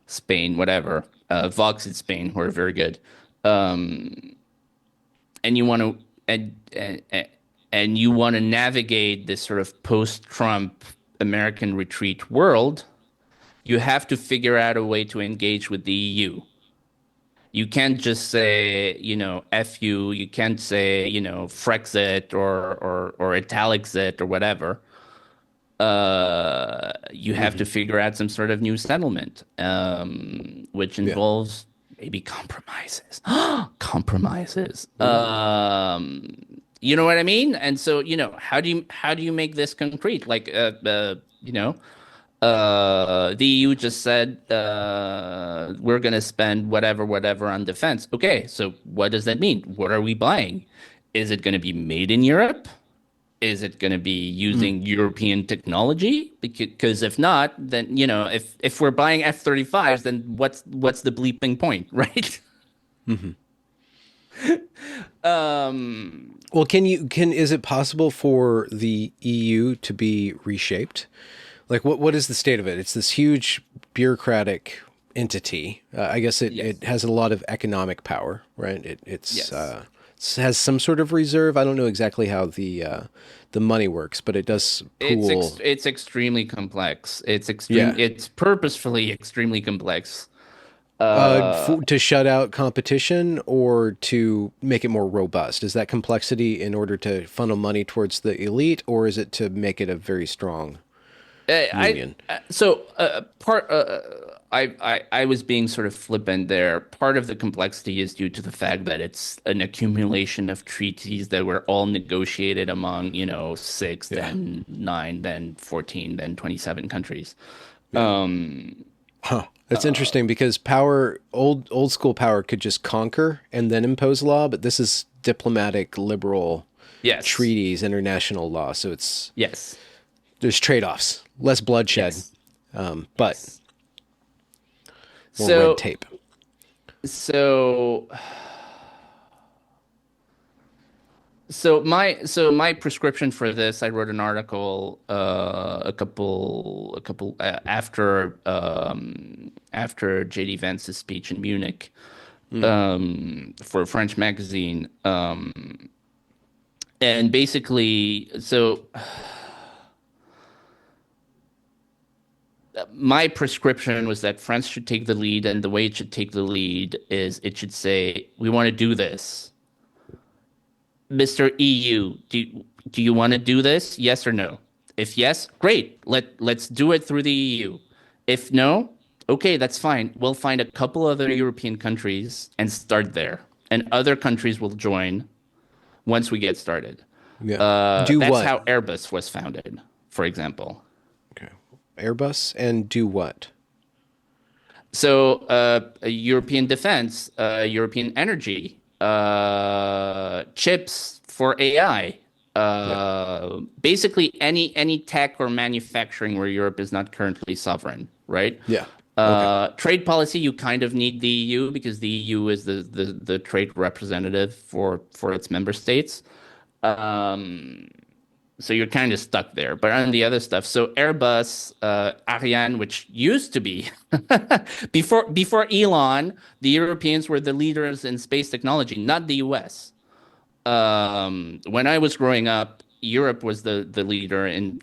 Spain, whatever, Vox in Spain, who are very good, and you want to and you want to navigate this sort of post-Trump American retreat world, you have to figure out a way to engage with the EU. You can't just say, F you. You can't say, Frexit or Italixit or whatever. You have Hmm. to figure out some sort of new settlement, which Yeah. involves maybe compromises. Compromises. Ooh. You know what I mean? And so, how do you make this concrete? Like, the EU just said we're going to spend whatever on defense. Okay, so what does that mean? What are we buying? Is it going to be made in Europe? Is it going to be Mm. using European technology? Because if not, then if we're buying F-35s, then what's the bleeping point, right? Hmm. Um, Well, is it possible for the EU to be reshaped? Like, what is the state of it? It's this huge bureaucratic entity. I guess it yes, has a lot of economic power, right? yes. Has some sort of reserve. I don't know exactly how the money works, but it does pool. It's extremely complex. Yeah, It's purposefully extremely complex. to shut out competition or to make it more robust. Is that complexity in order to funnel money towards the elite, or is it to make it a very strong union? So part I was being sort of flippant there. Part of the complexity is due to the fact that it's an accumulation of treaties that were all negotiated among, six, Yeah, then nine, then 14, then 27 countries. yeah. Huh. That's interesting because old school power could just conquer and then impose law, but this is diplomatic, liberal Yes. treaties, international law. So Yes. there's trade-offs, less bloodshed, Yes. but Yes. more red So tape. so my prescription for this, I wrote an article after JD Vance's speech in Munich Mm. for a French magazine, and basically, my prescription was that France should take the lead, and the way it should take the lead is it should say, "We want to do this." Mr. EU, do you want to do this? Yes or no? If yes, great. Let's do it through the EU. If no, okay, that's fine. We'll find a couple other European countries and start there. And other countries will join once we get started. Yeah. Do That's what? how Airbus was founded, for example. Okay. Airbus and do what? So, European defense, European energy, chips for AI, Yeah. basically any tech or manufacturing where Europe is not currently sovereign, right? Yeah. Okay. Trade policy, you kind of need the EU because the EU is the trade representative for its member states. Um, so you're kind of stuck there. But on the other stuff, so Airbus, Ariane, which used to be before Elon, the Europeans were the leaders in space technology, not the US. When I was growing up, Europe was the leader in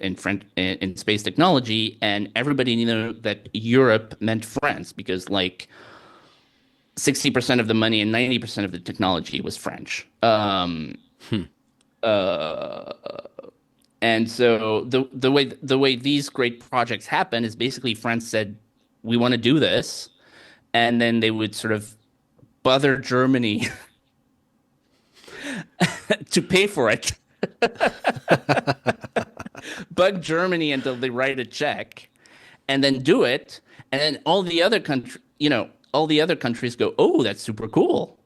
space technology, and everybody knew that Europe meant France because like 60% of the money and 90% of the technology was French. Hmm. Uh, And so the way these great projects happen is basically France said, we want to do this, and then they would sort of bother Germany to pay for it, bug Germany until they write a check, and then do it, and then all the other countries go, oh, that's super cool,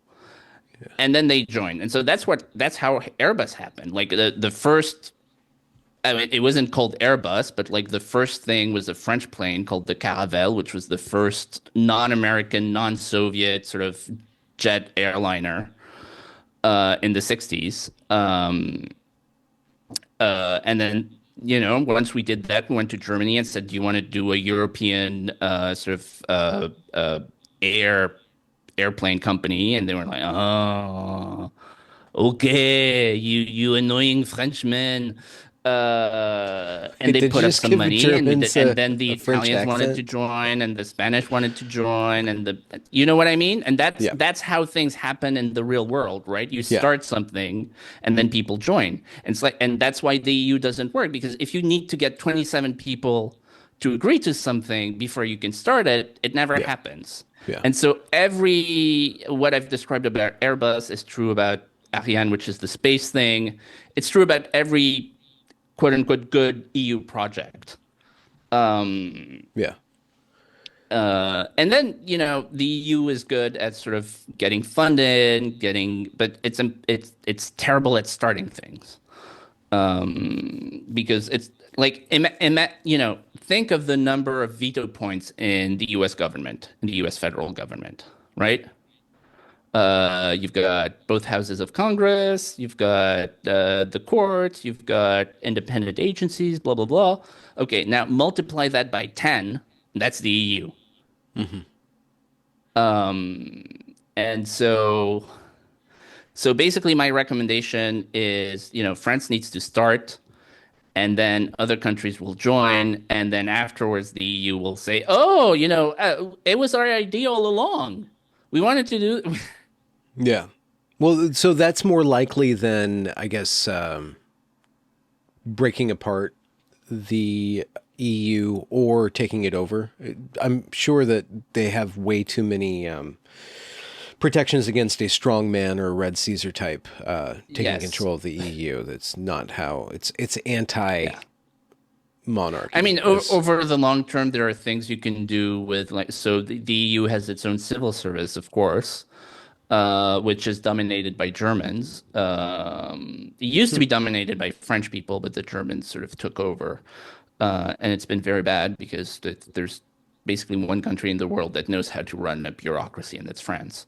and then they join, and so that's how Airbus happened. Like the first. I mean, it wasn't called Airbus, but like the first thing was a French plane called the Caravelle, which was the first non-American, non-Soviet sort of jet airliner in the 60s. And then, once we did that, we went to Germany and said, do you want to do a European sort of airplane company? And they were like, oh, okay, you annoying Frenchman. And Wait, they did you put up just some give the money, Germans and then the a French Italians wanted to accent? join, and the Spanish wanted to join, and you know what I mean? And that's Yeah. that's how things happen in the real world, right? You Yeah. start something, and then people join, and that's why the EU doesn't work because if you need to get 27 people to agree to something before you can start it, it never Yeah. happens. Yeah. And so what I've described about Airbus is true about Ariane, which is the space thing. It's true about every quote unquote good EU project. Um, Yeah. and then, the EU is good at sort of getting funded, but it's terrible at starting things. Because it's like, think of the number of veto points in the U.S. government, in the U.S. federal government, right? You've got both houses of Congress, you've got the courts, you've got independent agencies, blah, blah, blah. Okay, now multiply that by 10, that's the EU. Hmm. Um, and so basically my recommendation is, France needs to start, and then other countries will join, and then afterwards the EU will say, "Oh, it was our idea all along. We wanted to do." Yeah. Well, so that's more likely than, I guess, breaking apart the EU or taking it over. I'm sure that they have way too many protections against a strong man or a Red Caesar type taking Yes. control of the EU. That's not how it's anti Yeah. I monarchy. mean, over the long term, there are things you can do with, like, so the EU has its own civil service, of course, which is dominated by Germans. It used to be dominated by French people, but the Germans sort of took over. And it's been very bad because there's basically one country in the world that knows how to run a bureaucracy, and that's France,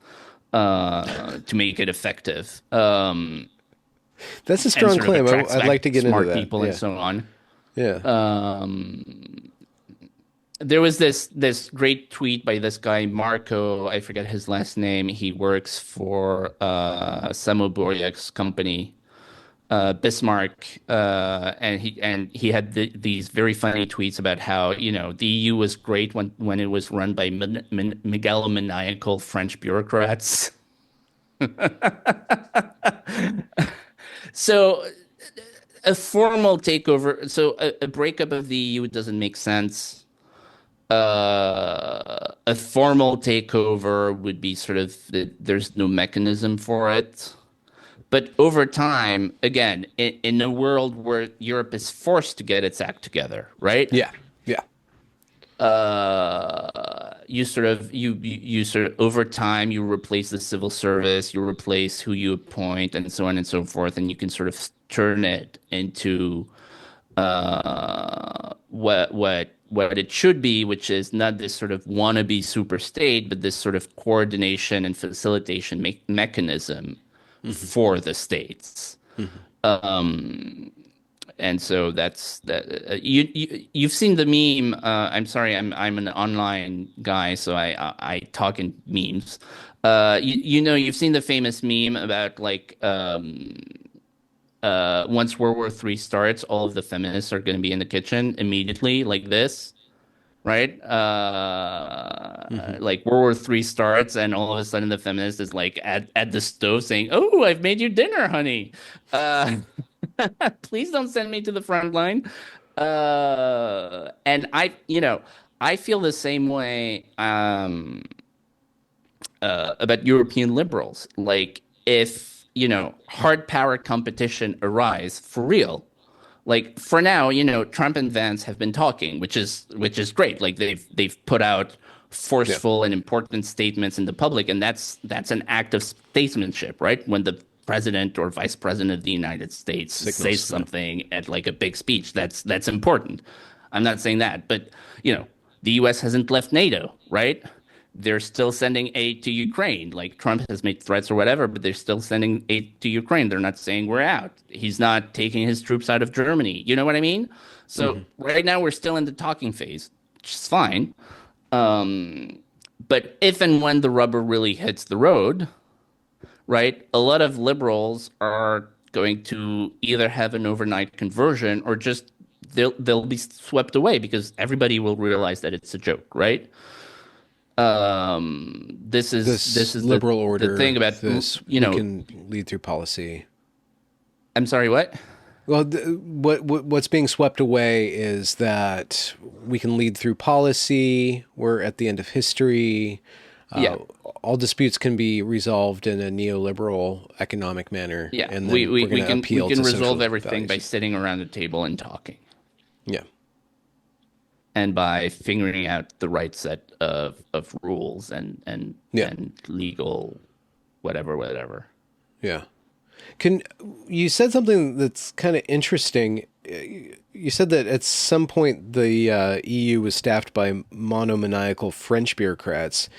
to make it effective, That's a and strong sort of claim. attracts I'd back like to get into smart that. people and Yeah. so on. Yeah. There was this great tweet by this guy Marco. I forget his last name. He works for Samo Boryak's company, Bismarck, and he had these very funny tweets about how, the EU was great when it was run by megalomaniacal French bureaucrats. So a formal takeover, so a breakup of the EU doesn't make sense. A formal takeover would be sort of there's no mechanism for it. But over time, again, in a world where Europe is forced to get its act together, right? Yeah. Yeah. You sort of over time you replace the civil service, you replace who you appoint, and so on and so forth, and you can sort of turn it into what it should be, which is not this sort of wannabe super state, but this sort of coordination and facilitation mechanism Hmm. for the states. Hmm. And so that's that. You've seen the meme. I'm sorry, I'm an online guy, so I talk in memes. You've seen the famous meme about, like, once World War III starts, all of the feminists are going to be in the kitchen immediately, like this, right? Hmm. Like World War III starts, and all of a sudden the feminist is like at the stove saying, "Oh, I've made you dinner, honey. Uh, please don't send me to the front line." And I feel the same way. About European liberals. Like, if, hard power competition arise for real, like for now, Trump and Vance have been talking, which is great. Like, they've put out Yeah. forceful and important statements in the public, and that's an act of statesmanship, right? When the president or vice president of the United States says Signals. Yeah. something at, like, a big speech, that's important. I'm not saying that, but the US hasn't left NATO, right? They're still sending aid to Ukraine. Like, Trump has made threats or whatever, but they're still sending aid to Ukraine. They're not saying we're out. He's not taking his troops out of Germany. You know what I mean? So Hmm. right now we're still in the talking phase, which is fine. Um, but if and when the rubber really hits the road, right, a lot of liberals are going to either have an overnight conversion, or just they'll be swept away because everybody will realize that it's a joke, right? This is This this is the liberal the thing order, about, this we can lead through policy. I'm sorry, what? Well, what's being swept away is that we can lead through policy. We're at the end of history. Yeah, Uh, all disputes can be resolved in a neoliberal economic manner, yeah. and We, then we we're going we to can we appeal can to resolve social everything by values. sitting around a table and talking, Yeah, and by figuring out the right set of rules yeah, and legal whatever. yeah. Can you said something that's kind of interesting? You said that at some point the EU was staffed by monomaniacal French bureaucrats.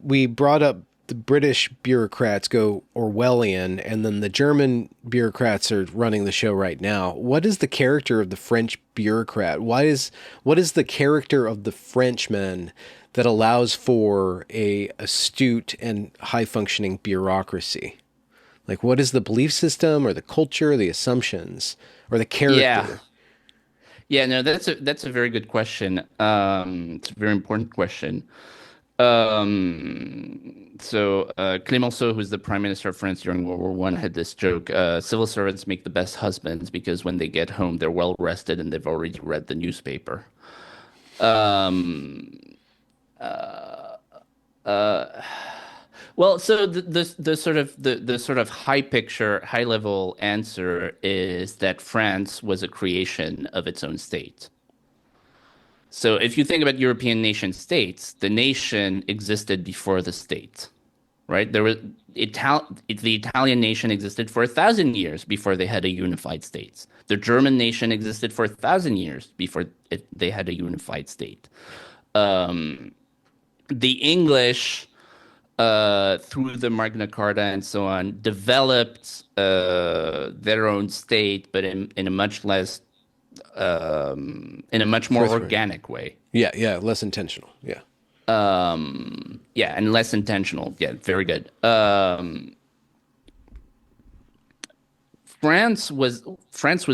We brought up the British bureaucrats go Orwellian, and then the German bureaucrats are running the show right now. What is the character of the French bureaucrat? What is the character of the Frenchman that allows for a astute and high functioning bureaucracy? Like, what is the belief system or the culture, the assumptions, or the Yeah, character? yeah. No, that's a very good question. It's a very important question. Clemenceau, who's the prime minister of France during World War One, had this joke: civil servants make the best husbands because when they get home, they're well rested and they've already read the newspaper. Um, uh, well, so the sort of high picture, high level answer is that France was a creation of its own state. So if you think about European nation states, the nation existed before the state, right? The Italian nation existed for 1,000 years before they had a unified state. The German nation existed for 1,000 years before they had a unified state. Um, the English, through the Magna Carta and so on, developed their own state, but in a much less, in a much more Forthright. organic way. Yeah, yeah, less intentional. Yeah, Yeah, and less intentional. Yeah, very good. France was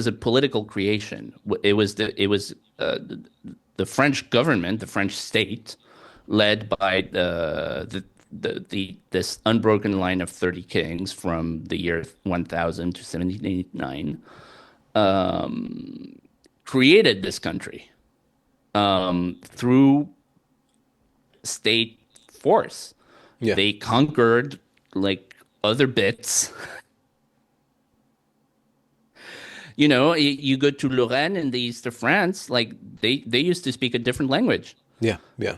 a political creation. It was the French government, the French state, led by this unbroken line of 30 kings from the year 1000 to 1789, created this country through state force. yeah, They conquered like other bits. You go to Lorraine in the east of France, like they used to speak a different language. yeah, yeah.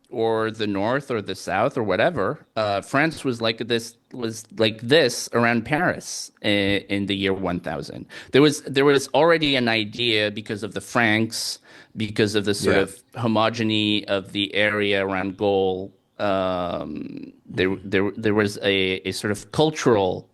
Or the north or the south or whatever. France was like this around Paris in the year 1000. There was already an idea because of the Franks, because of the sort Yeah. of homogeny of the area around Gaul. There was a sort of cultural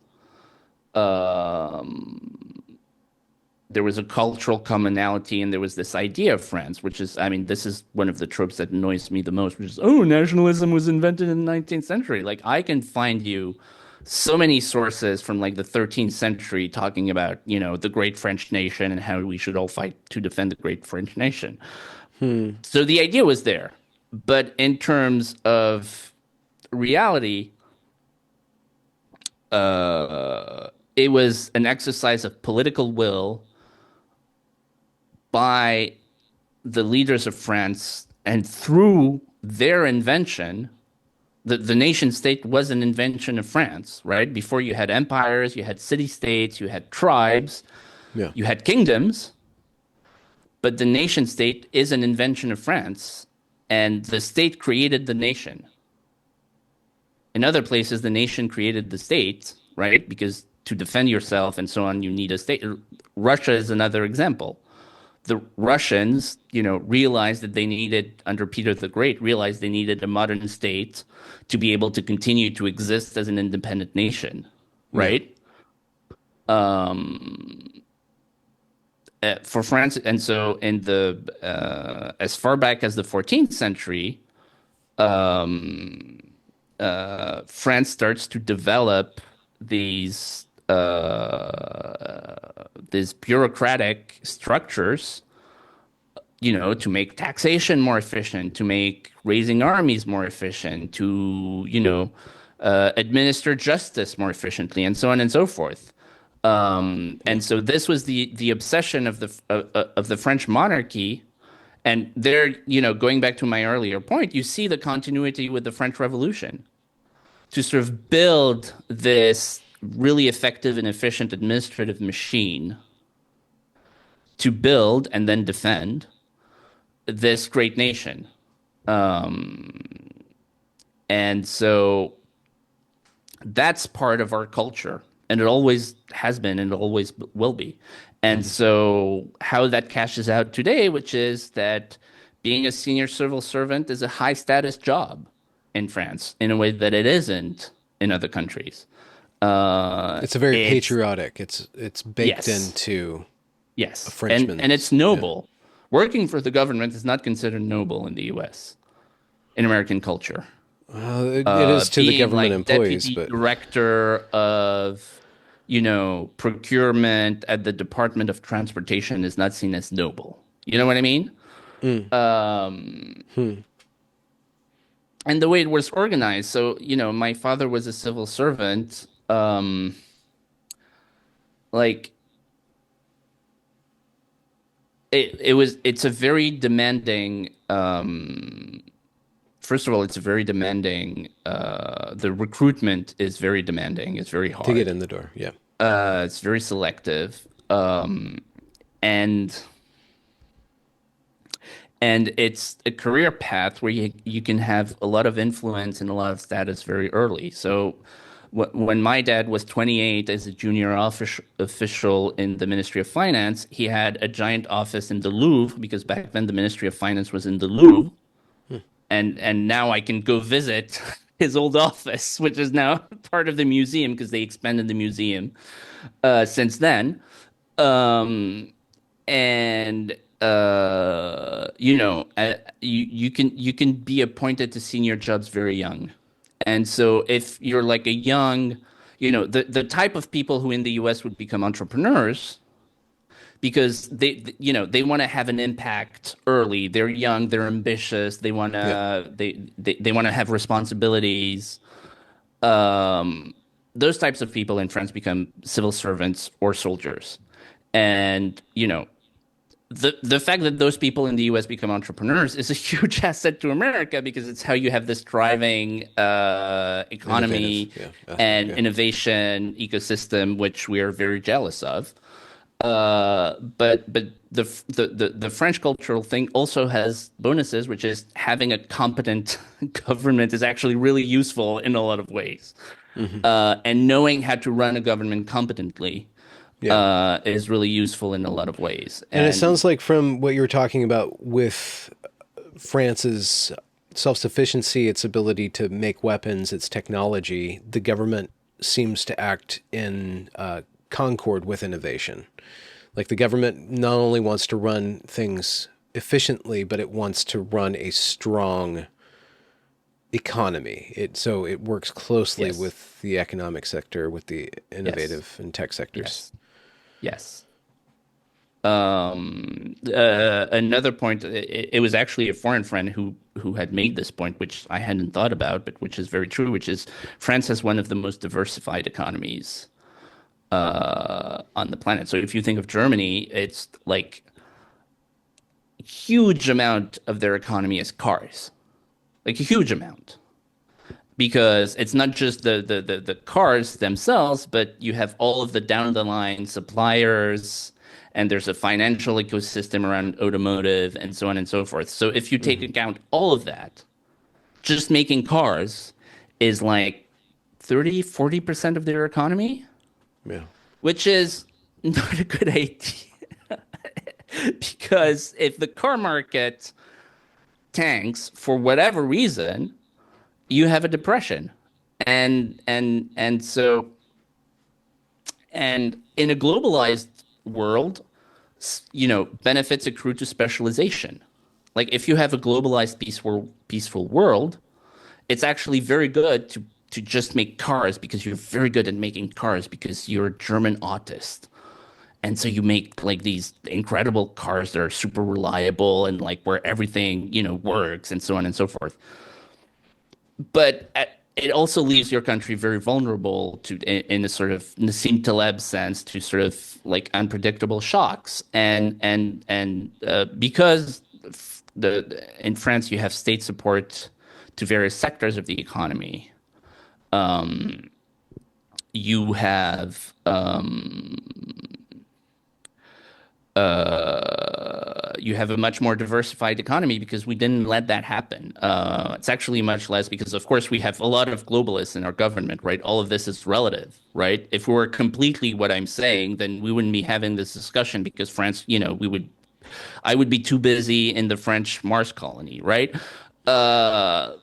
there was a cultural commonality, and there was this idea of France, which is, I mean, this is one of the tropes that annoys me the most, which is, oh, nationalism was invented in the 19th century. Like, I can find you so many sources from like the 13th century talking about, the great French nation and how we should all fight to defend the great French nation. Hmm. So the idea was there. But in terms of reality, it was an exercise of political will by the leaders of France, and through their invention, the nation state was an invention of France, right? Before, you had empires, you had city states, you had tribes, Yeah. you had kingdoms, but the nation state is an invention of France, and the state created the nation. In other places, the nation created the state, right? Because to defend yourself and so on, you need a state. Russia is another example. The Russians, realized that they needed, under Peter the Great, realized they needed a modern state to be able to continue to exist as an independent nation, Yeah. right? For France, and so in the as far back as the 14th century, France starts to develop these these bureaucratic structures, to make taxation more efficient, to make raising armies more efficient, to, administer justice more efficiently, and so on and so forth. And so this was the obsession of the French monarchy. And there, going back to my earlier point, you see the continuity with the French Revolution to sort of build this really effective and efficient administrative machine to build and then defend this great nation. And so that's part of our culture, and it always has been and it always will be. And so how that cashes out today, which is that being a senior civil servant is a high status job in France in a way that it isn't in other countries. It's a very It's patriotic. It's baked yes, into a yes, and it's Frenchman's. Yeah. noble. Working for the government is not considered noble in the U.S. in American culture. It is to the Being government like employees, deputy but director of, procurement at the Department of Transportation is not seen as noble. You know what I mean? mm, And the way it was organized. So, my father was a civil servant. Like it's a very demanding, first of all, it's very demanding. The recruitment is very demanding. It's very to get hard. in the door. Yeah. It's very selective. And it's a career path where you can have a lot of influence and a lot of status very early. So when my dad was 28 as a junior official in the Ministry of Finance, he had a giant office in the Louvre because back then the Ministry of Finance was in the Louvre. And now I can go visit his old office, which is now part of the museum because they expanded the museum since then. Um, and you can be appointed to senior jobs very young. And so if you're like a young, the type of people who in the US would become entrepreneurs because they want to have an impact early. They're young, they're ambitious, Yeah. they want to have responsibilities. Um, those types of people in France become civil servants or soldiers. And the fact that those people in the US become entrepreneurs is a huge asset to America because it's how you have this thriving Innovative. economy Yeah. and Yeah. innovation ecosystem, which we are very jealous of. But the French cultural thing also has bonuses, which is having a competent government is actually really useful in a lot of ways. hmm And knowing how to run a government competently Yeah. is really useful in a lot of ways. And it And sounds like from what you were talking about with France's self-sufficiency, its ability to make weapons, its technology, the government seems to act in concord with innovation. Like the government not only wants to run things efficiently, but it wants to run a strong economy. It works closely yes, with the economic sector, with the yes, innovative and tech sectors. yes, yes. Another point, it was actually a foreign friend who had made this point, which I hadn't thought about, but which is very true, which is France has one of the most diversified economies on the planet. So if you think of Germany, it's like a huge amount of their economy is cars, like a huge amount. Because it's not just the cars themselves, but you have all of the down the line suppliers, and there's a financial ecosystem around automotive and so on and so forth. So if you take hmm account all of that, just making cars is like 30-40% of their economy, Yeah. which is not a good idea. Because if the car market tanks for whatever reason, you have a depression. And so and in a globalized world, benefits accrue to specialization. Like if you have a globalized peaceful world, it's actually very good to just make cars because you're very good at making cars because you're a German autist. And so you make like these incredible cars that are super reliable and like where everything, works and so on and so forth. But it also leaves your country very vulnerable to, in a sort of Nassim Taleb sense, to sort of like unpredictable shocks. And because in France you have state support to various sectors of the economy, you have you have a much more diversified economy because we didn't let that happen. It's actually much less because, of course, we have a lot of globalists in our government, right? All of this is relative, right? If we were completely what I'm saying, then we wouldn't be having this discussion because France, I would be too busy in the French Mars colony, right? Uh,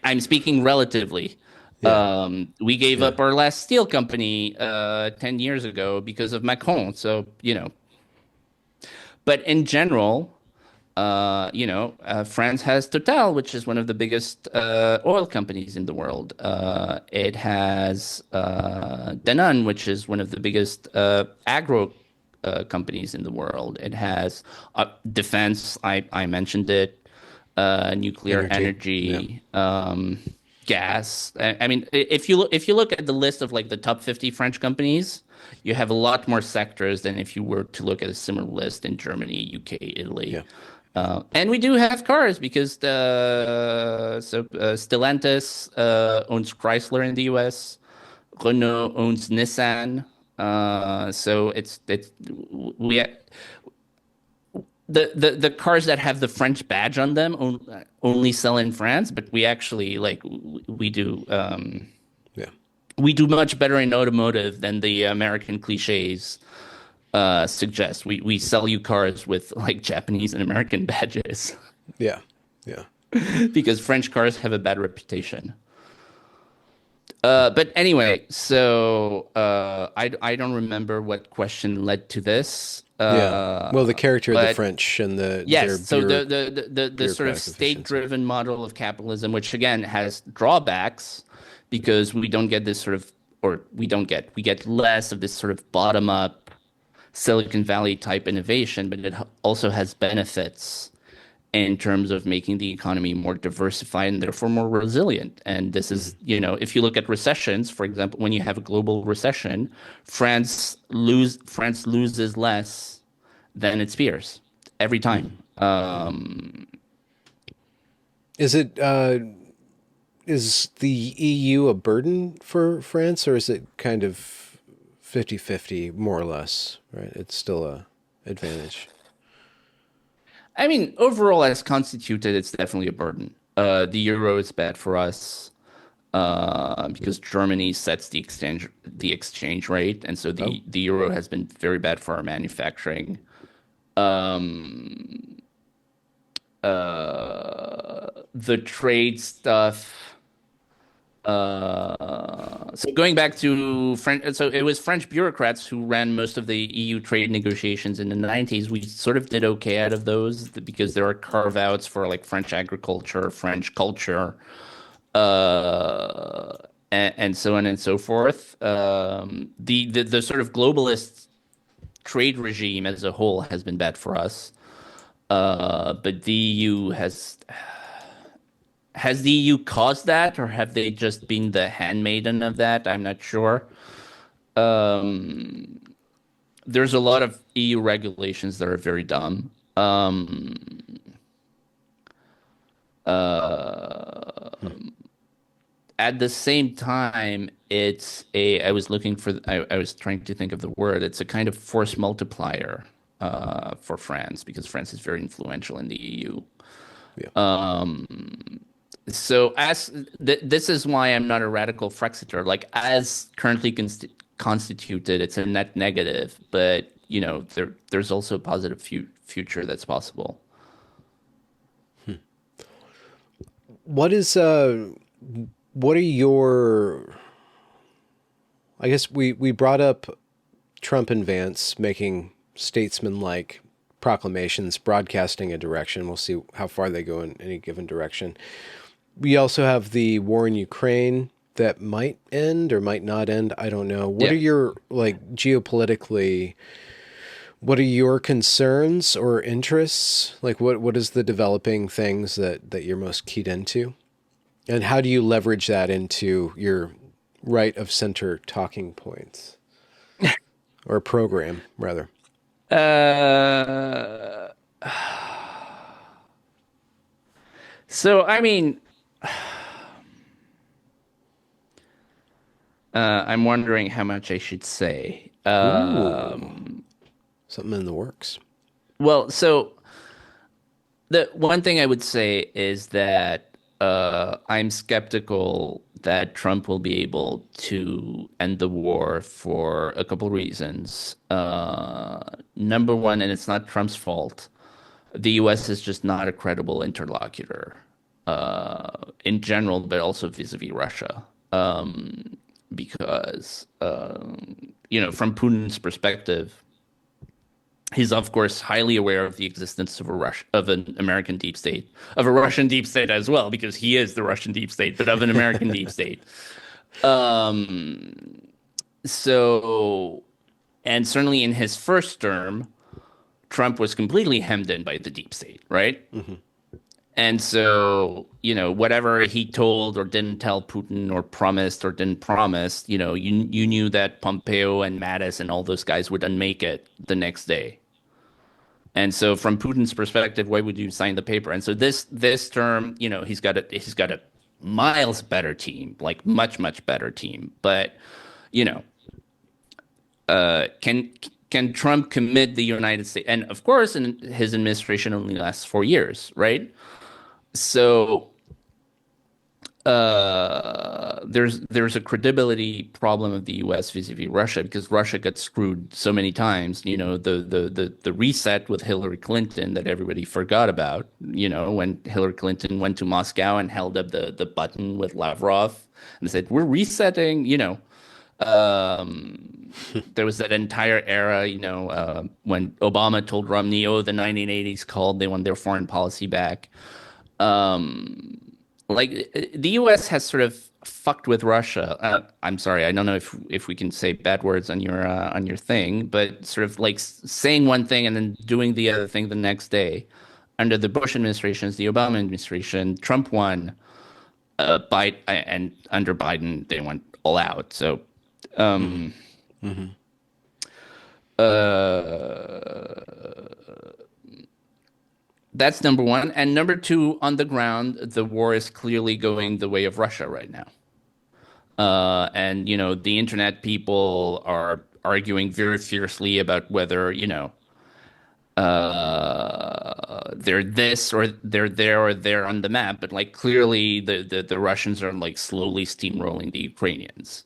I'm speaking relatively. Yeah. We gave Yeah. up our last steel company 10 years ago because of Macron. So, but in general, France has Total, which is one of the biggest oil companies in the world. It has Danone, which is one of the biggest agro companies in the world. It has defense. I mentioned it. Nuclear Energy. Yeah. energy, gas. I mean, if you look at the list of like the top 50 French companies, you have a lot more sectors than if you were to look at a similar list in Germany, UK, Italy. Yeah. And we do have cars because Stellantis owns Chrysler in the US. Renault owns Nissan. So it's we the cars that have the French badge on them only sell in France, but we actually like Yeah. we do much better in automotive than the American cliches suggest. We sell you cars with like Japanese and American badges Yeah. Yeah. because French cars have a bad reputation. But anyway, so I don't remember what question led to this. Yeah. Well, the character of the But French and yes, their so the sort of bureaucratic efficiency. state-driven model of capitalism, which again has drawbacks because we don't get this sort of, or we get less of this sort of bottom-up Silicon Valley type innovation, but it also has benefits in terms of making the economy more diversified and therefore more resilient. And this Hmm. is, if you look at recessions, for example, when you have a global recession, France loses less than its peers every time. Hmm. Hmm. Is it is the EU a burden for France, or is it kind of 50-50 more or less, right? It's still a advantage. I mean, overall, as constituted, it's definitely a burden. The euro is bad for us because Germany sets the exchange rate, and so Oh, the euro has been very bad for our manufacturing. Um, the trade stuff. So going back to French, so it was French bureaucrats who ran most of the EU trade negotiations in the 90s. We sort of did okay out of those because there are carve-outs for like French agriculture, French culture, uh, and so on and so forth. The sort of globalist trade regime as a whole has been bad for us. But the EU has the EU caused that, or have they just been the handmaiden of that? I'm not sure. Um, there's a lot of EU regulations that are very dumb. Uh, hmm. at the same time, I was looking for, I was trying to think of the word. It's a kind of force multiplier for France because France is very influential in the EU. Yeah. So this is why I'm not a radical Frexiter. Like as currently constituted, it's a net negative, but there's also a positive future that's possible. What is what are your I guess we brought up Trump and Vance making statesman-like proclamations, broadcasting a direction. We'll see how far they go in any given direction. We also have the war in Ukraine that might end or might not end. I don't know. What are Yeah. your, like, geopolitically, what are your concerns or interests? Like, what is the developing things that you're most keyed into? And how do you leverage that into your right of center talking points or program, rather? Uh, so I mean, I'm wondering how much I should say. Ooh, something in the works. Well, so the one thing I would say is that I'm skeptical that Trump will be able to end the war for a couple reasons. Number one, and it's not Trump's fault, the U.S. is just not a credible interlocutor in general, but also vis-a-vis Russia. Because, from Putin's perspective, he's of course highly aware of the existence of of an American deep state, of a Russian deep state as well, because he is the Russian deep state, but of an American deep state. Um, so, and certainly in his first term, Trump was completely hemmed in by the deep state, right? Mm-hmm. And so, whatever he told or didn't tell Putin or promised or didn't promise, you knew that Pompeo and Mattis and all those guys would unmake it the next day. And so from Putin's perspective, why would you sign the paper? And so this term, he's got a miles better team, like much better team. But, you know, can Trump commit the United States? And of course, his administration only lasts 4 years, right? So there's a credibility problem of the U.S. vis-a-vis Russia because Russia got screwed so many times. The reset with Hillary Clinton that everybody forgot about. When Hillary Clinton went to Moscow and held up the button with Lavrov and said, "We're resetting." There was that entire era. When Obama told Romney, "Oh, the 1980s called. They want their foreign policy back." Um, the U.S. has sort of fucked with Russia. I'm sorry, I don't know if we can say bad words on your thing, but sort of like saying one thing and then doing the other thing the next day. Under the Bush administrations, the Obama administration, Trump won. And under Biden, they went all out. So, Mm-hmm. um, Mm-hmm. uh, that's number one. And number two, on the ground, the war is clearly going the way of Russia right now. And the internet people are arguing very fiercely about whether, they're this or they're there or they're on the map. But like clearly the Russians are like slowly steamrolling the Ukrainians.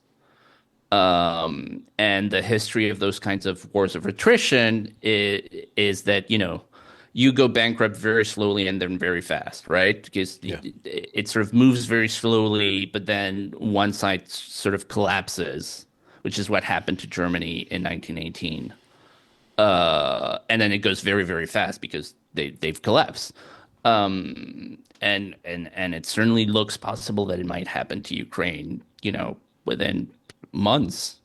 And the history of those kinds of wars of attrition is that, you go bankrupt very slowly and then very fast, right? Because Yeah. it sort of moves very slowly, but then one side sort of collapses, which is what happened to Germany in 1918. And then it goes very, very fast because they've collapsed. And it certainly looks possible that it might happen to Ukraine, within months.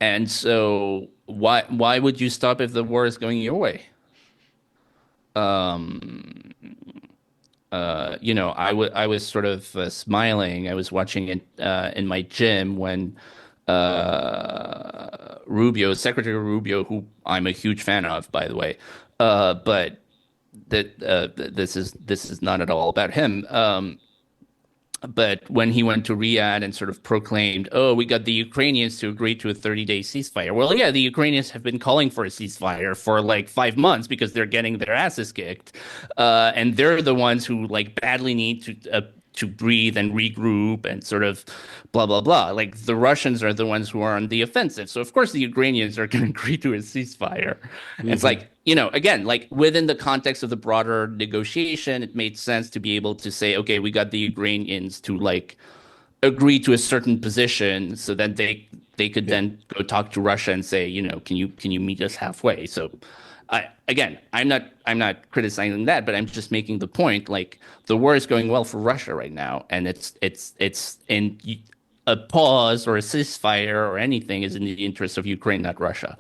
And so why would you stop if the war is going your way? Um, I was sort of smiling. I was watching it in my gym when Secretary Rubio, who I'm a huge fan of, by the way, but this is not at all about him. But when he went to Riyadh and sort of proclaimed, "Oh, we got the Ukrainians to agree to a 30-day ceasefire." Well, yeah, the Ukrainians have been calling for a ceasefire for like 5 months because they're getting their asses kicked, and they're the ones who like badly need to breathe and regroup and sort of blah blah blah. Like the Russians are the ones who are on the offensive, so of course the Ukrainians are going to agree to a ceasefire. And it's Mm-hmm. like, again, like within the context of the broader negotiation, it made sense to be able to say, okay, we got the Ukrainians to like agree to a certain position so that they could Yeah. then go talk to Russia and say, can you meet us halfway? So I'm not criticizing that, but I'm just making the point like the war is going well for Russia right now, and it's in a pause or a ceasefire or anything is in the interest of Ukraine, not Russia.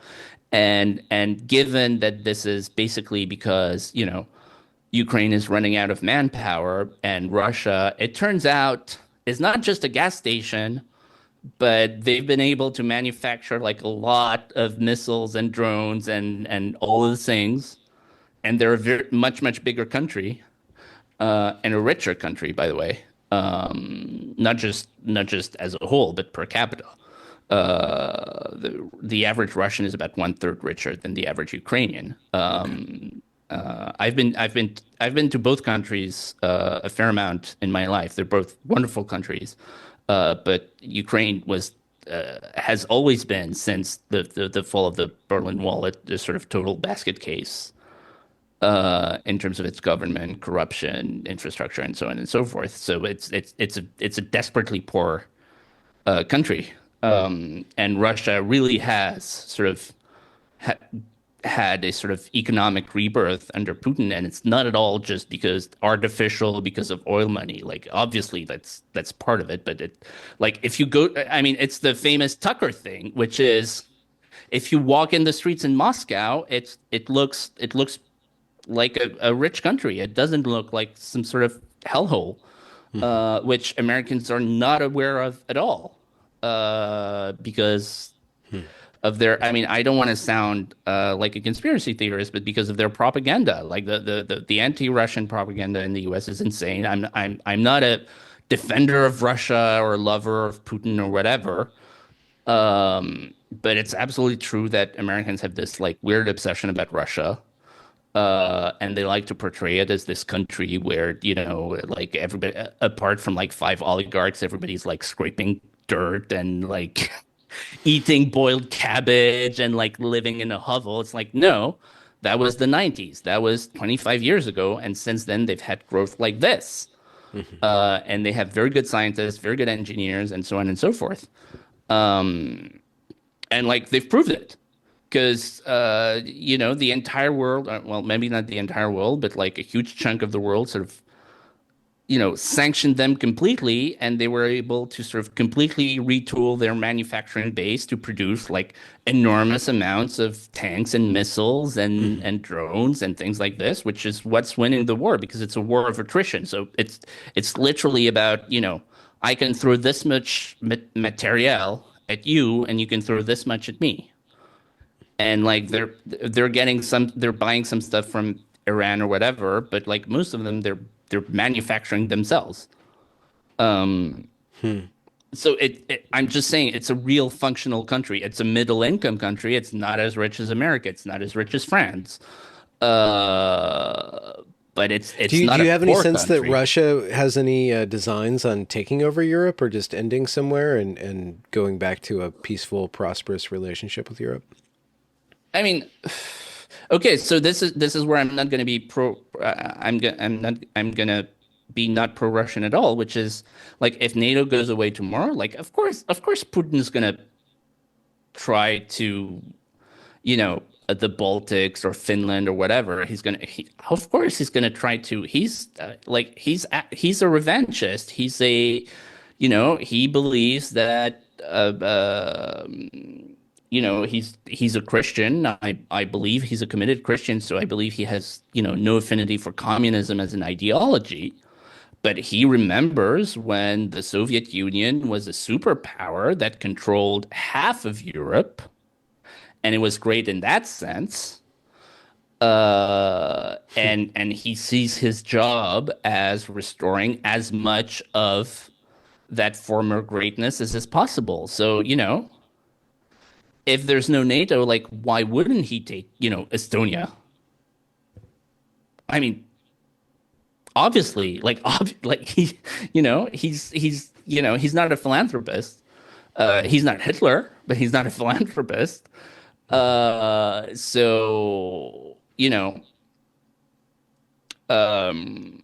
And given that this is basically because, Ukraine is running out of manpower, and Russia, it turns out, is not just a gas station, but they've been able to manufacture like a lot of missiles and drones and all of those things. And they're a much bigger country, and a richer country, by the way. Not just as a whole, but per capita. The average Russian is about one third richer than the average Ukrainian. Okay. I've been to both countries a fair amount in my life. They're both wonderful countries, but Ukraine has always been, since the fall of the Berlin Wall, a sort of total basket case in terms of its government, corruption, infrastructure, and so on and so forth. So it's a desperately poor country, and Russia really has sort of ha had a sort of economic rebirth under Putin, and it's not at all just because artificial, because of oil money. Like obviously that's part of it, but like if you go, I mean, it's the famous Tucker thing, which is if you walk in the streets in Moscow, it looks like a rich country. It doesn't look like some sort of hellhole, Hmm. which Americans are not aware of at all, because Hmm. of their. I mean, I don't want to sound like a conspiracy theorist, but because of their propaganda, like the anti-Russian propaganda in the U.S. is insane. I'm not a defender of Russia or a lover of Putin or whatever. But it's absolutely true that Americans have this like weird obsession about Russia, and they like to portray it as this country where, like everybody, apart from like five oligarchs, everybody's like scraping dirt and like eating boiled cabbage and like living in a hovel. It's like, no, that was the 90s. That was 25 years ago. And since then, they've had growth like this. Hmm. And they have very good scientists, very good engineers, and so on and so forth. Um, and like they've proved it because the entire world, well, maybe not the entire world, but like a huge chunk of the world sort of sanctioned them completely, and they were able to sort of completely retool their manufacturing base to produce like enormous amounts of tanks and missiles and Hmm. and drones and things like this, which is what's winning the war, because it's a war of attrition. So it's literally about, I can throw this much materiel at you, and you can throw this much at me. And like they're buying some stuff from Iran or whatever, but like most of them they're manufacturing themselves. Um, Hmm. so I'm just saying it's a real functional country. It's a middle income country. It's not as rich as America. It's not as rich as France. Uh, but it's Do it's you do not a you have any poor sense that country. Russia has any designs on taking over Europe or just ending somewhere and going back to a peaceful, prosperous relationship with Europe? I mean, okay, so this is where I'm not going to be pro. I'm gonna be not pro-Russian at all, which is like if NATO goes away tomorrow, like of course Putin's gonna try to, the Baltics or Finland or whatever. Of course he's gonna try to. He's a revanchist. He believes that. He's a Christian. I believe he's a committed Christian, so I believe he has, no affinity for communism as an ideology. But he remembers when the Soviet Union was a superpower that controlled half of Europe, and it was great in that sense. And he sees his job as restoring as much of that former greatness as is possible. So, if there's no NATO, like why wouldn't he take, Estonia? I mean, obviously, like he's not a philanthropist. He's not Hitler, but he's not a philanthropist. So um,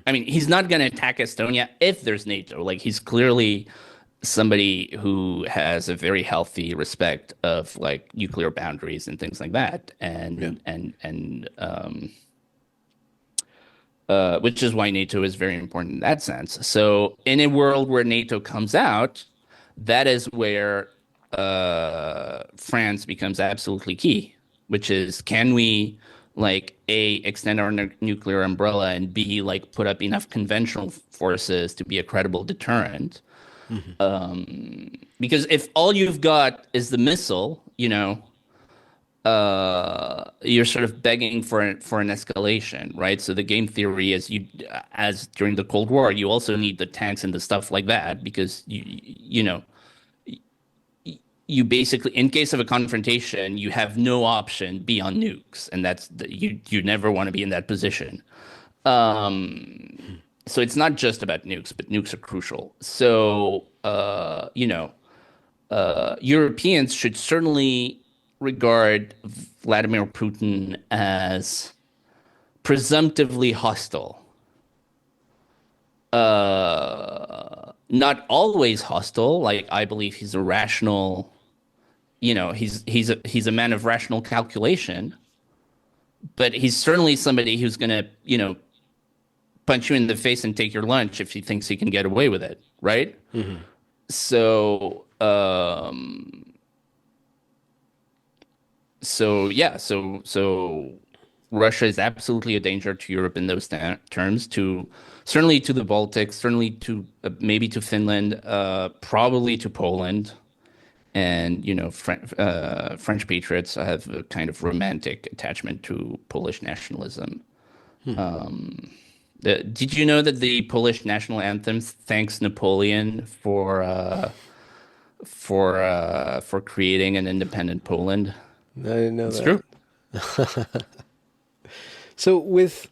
I mean, he's not going to attack Estonia if there's NATO. Like he's clearly somebody who has a very healthy respect of like nuclear boundaries and things like that, Yeah. and which is why NATO is very important in that sense. So, in a world where NATO comes out, that is where France becomes absolutely key, which is can we like A, extend our nuclear umbrella, and B, like put up enough conventional forces to be a credible deterrent. Hmm. Because if all you've got is the missile, you're sort of begging for an escalation, right? So the game theory is as during the Cold War, you also need the tanks and the stuff like that because you basically, in case of a confrontation, you have no option beyond nukes, and you never want to be in that position. So it's not just about nukes, but nukes are crucial. So Europeans should certainly regard Vladimir Putin as presumptively hostile. Not always hostile. Like I believe he's a rational, he's a man of rational calculation, but he's certainly somebody who's gonna, punch you in the face and take your lunch if he thinks he can get away with it, right? Hmm. So, so Russia is absolutely a danger to Europe in those terms. To certainly to the Baltics, certainly to maybe to Finland, probably to Poland, and French patriots have a kind of romantic attachment to Polish nationalism. Did you know that the Polish national anthem thanks Napoleon for creating an independent Poland? I didn't know It's true. that. So, with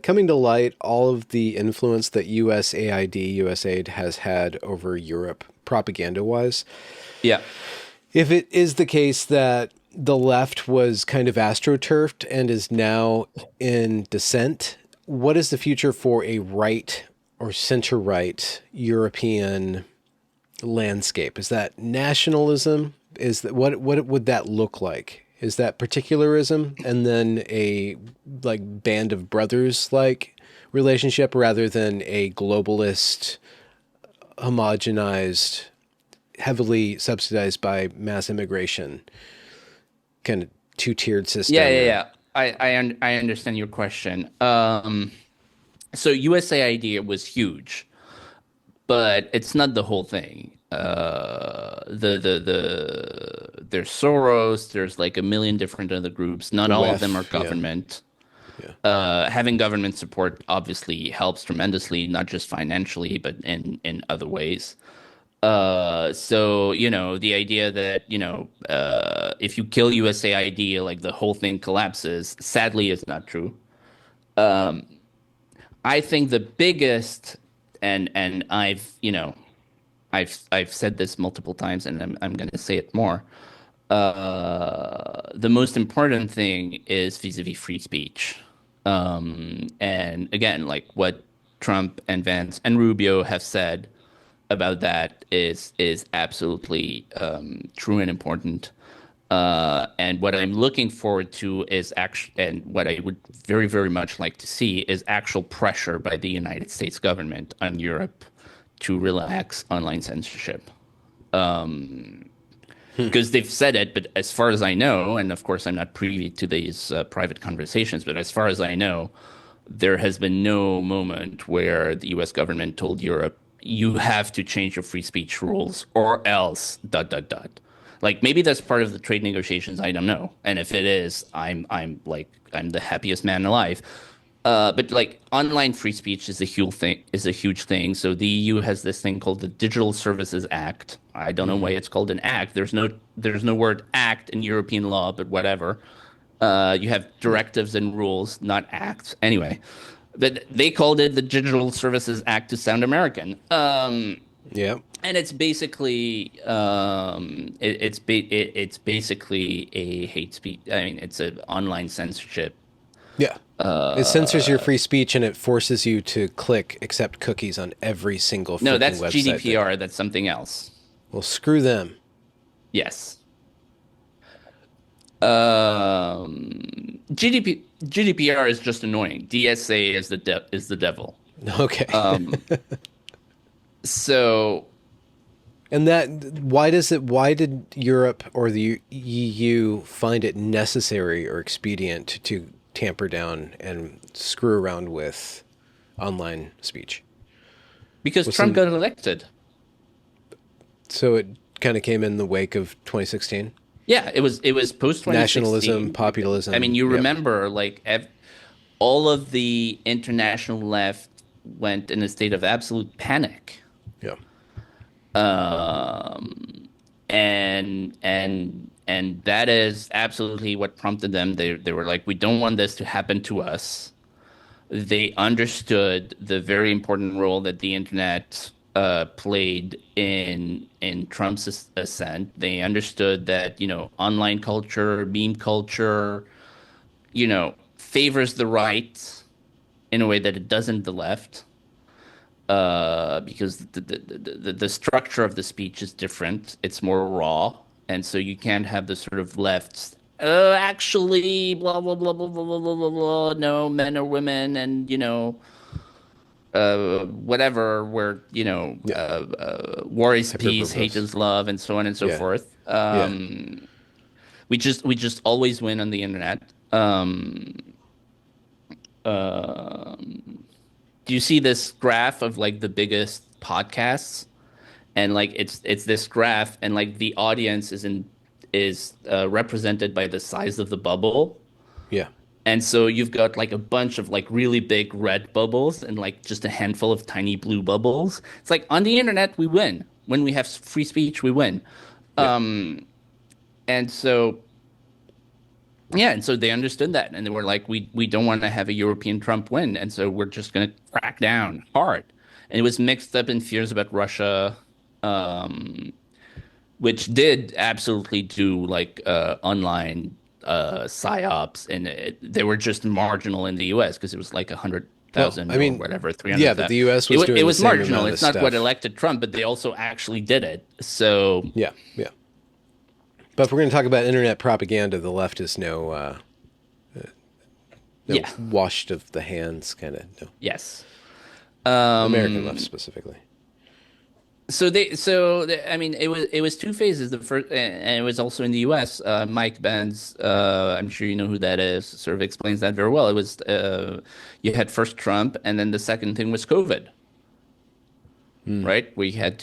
coming to light all of the influence that USAID has had over Europe, propaganda wise, Yeah. if it is the case that the left was kind of astroturfed and is now in descent, what is the future for a right or center right European landscape? Is that nationalism? Is that what would that look like? Is that particularism and then a like band of brothers like relationship rather than a globalist, homogenized, heavily subsidized by mass immigration kind of two-tiered Yeah, system? yeah, Or yeah. I understand your question. So USAID was huge, but it's not the whole thing. There's Soros, there's like a million different other groups. Not the all of them are WEF, yeah, government. yeah. Having government support obviously helps tremendously, not just financially, but in other ways. So, the idea that, if you kill USAID, like the whole thing collapses, sadly is not true. I think the biggest, and I've said this multiple times, and I'm going to say it more. The most important thing is vis-a-vis free speech. And again, like what Trump and Vance and Rubio have said about that is absolutely true and important. And what I'm looking forward to is actually, and what I would very, very much like to see is actual pressure by the United States government on Europe to relax online censorship. Because they've said it, but as far as I know, and of course I'm not privy to these private conversations, but as far as I know, there has been no moment where the US government told Europe, you have to change your free speech rules or else dot dot dot. Like maybe that's part of the trade negotiations, I don't know. And if it is, I'm the happiest man alive. But like online free speech is a huge thing. So the EU has this thing called the Digital Services Act. I don't know why it's called an act. There's no word act in European law, but whatever. You have directives and rules, not acts. Anyway, but they called it the Digital Services Act to sound American. Yeah. And it's basically it's basically a hate speech. I mean, it's an online censorship. Yeah. It censors your free speech and it forces you to click accept cookies on every single No, freaking that's website. GDPR. That's something else. Well, screw them. Yes. GDPR is just annoying. DSA is the devil. Okay. So And that why did Europe or the EU find it necessary or expedient to tamper down and screw around with online speech? Because Was Trump some got elected. So it kind of came in the wake of 2016? Yeah, it was post Nationalism, 2016. I mean, populism. you Yeah. remember like all of the international left went in a state of absolute panic. Yeah. Um, and that is absolutely what prompted them. They were like, we don't want this to happen to us. They understood the very important role that the internet played in Trump's ascent. They understood that, online culture, meme culture, favors the right in a way that it doesn't the left, because the structure of the speech is different. It's more raw, and so you can't have the sort of left. Actually, blah blah blah blah blah blah blah blah blah. No, men or women, and whatever. Where Yeah. war is peace, hate Hyperverbose. is love, and so on and so Yeah. forth. Yeah. We just always win on the internet. Do you see this graph of like the biggest podcasts? And like it's this graph, and like the audience is represented by the size of the bubble. Yeah. And so you've got like a bunch of like really big red bubbles and like just a handful of tiny blue bubbles. It's like on the internet we win. When we have free speech, we win. Yeah. And so yeah, and so they understood that, and they were like, we don't want to have a European Trump win, and so we're just going to crack down hard. And it was mixed up in fears about Russia, um, which did absolutely do like online psyops, and they were just marginal in the U.S. because it was like a hundred Well, thousand I or mean, whatever, yeah, but 300,000. the US It was was doing it the was same marginal. amount of It's not what stuff. elected Trump, but they also actually did it. So Yeah. Yeah. But if we're going to talk about internet propaganda, the left is no yeah, washed of the hands kind of, no. yes. American left Um, specifically. I mean, it was two phases. The first, and it was also in the U.S. Mike Benz, I'm sure you know who that is, sort of explains that very well. It was you had first Trump, and then the second thing was COVID, right? We had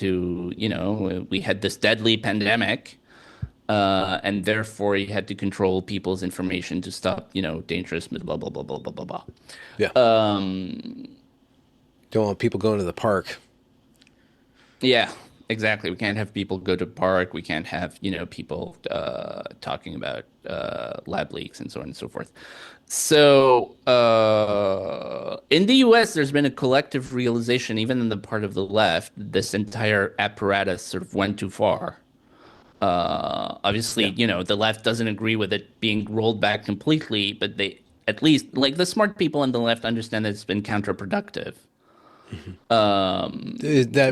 this deadly pandemic, and therefore you had to control people's information to stop, dangerous blah blah blah blah blah blah blah. Yeah. Don't want people going to the park. Yeah, exactly. We can't have people go to park. We can't have, people talking about lab leaks and so on and so forth. So in the US, there's been a collective realization, even in the part of the left, this entire apparatus sort of went too far. Obviously, Yeah. the left doesn't agree with it being rolled back completely, but they at least, like the smart people on the left, understand that it's been counterproductive. That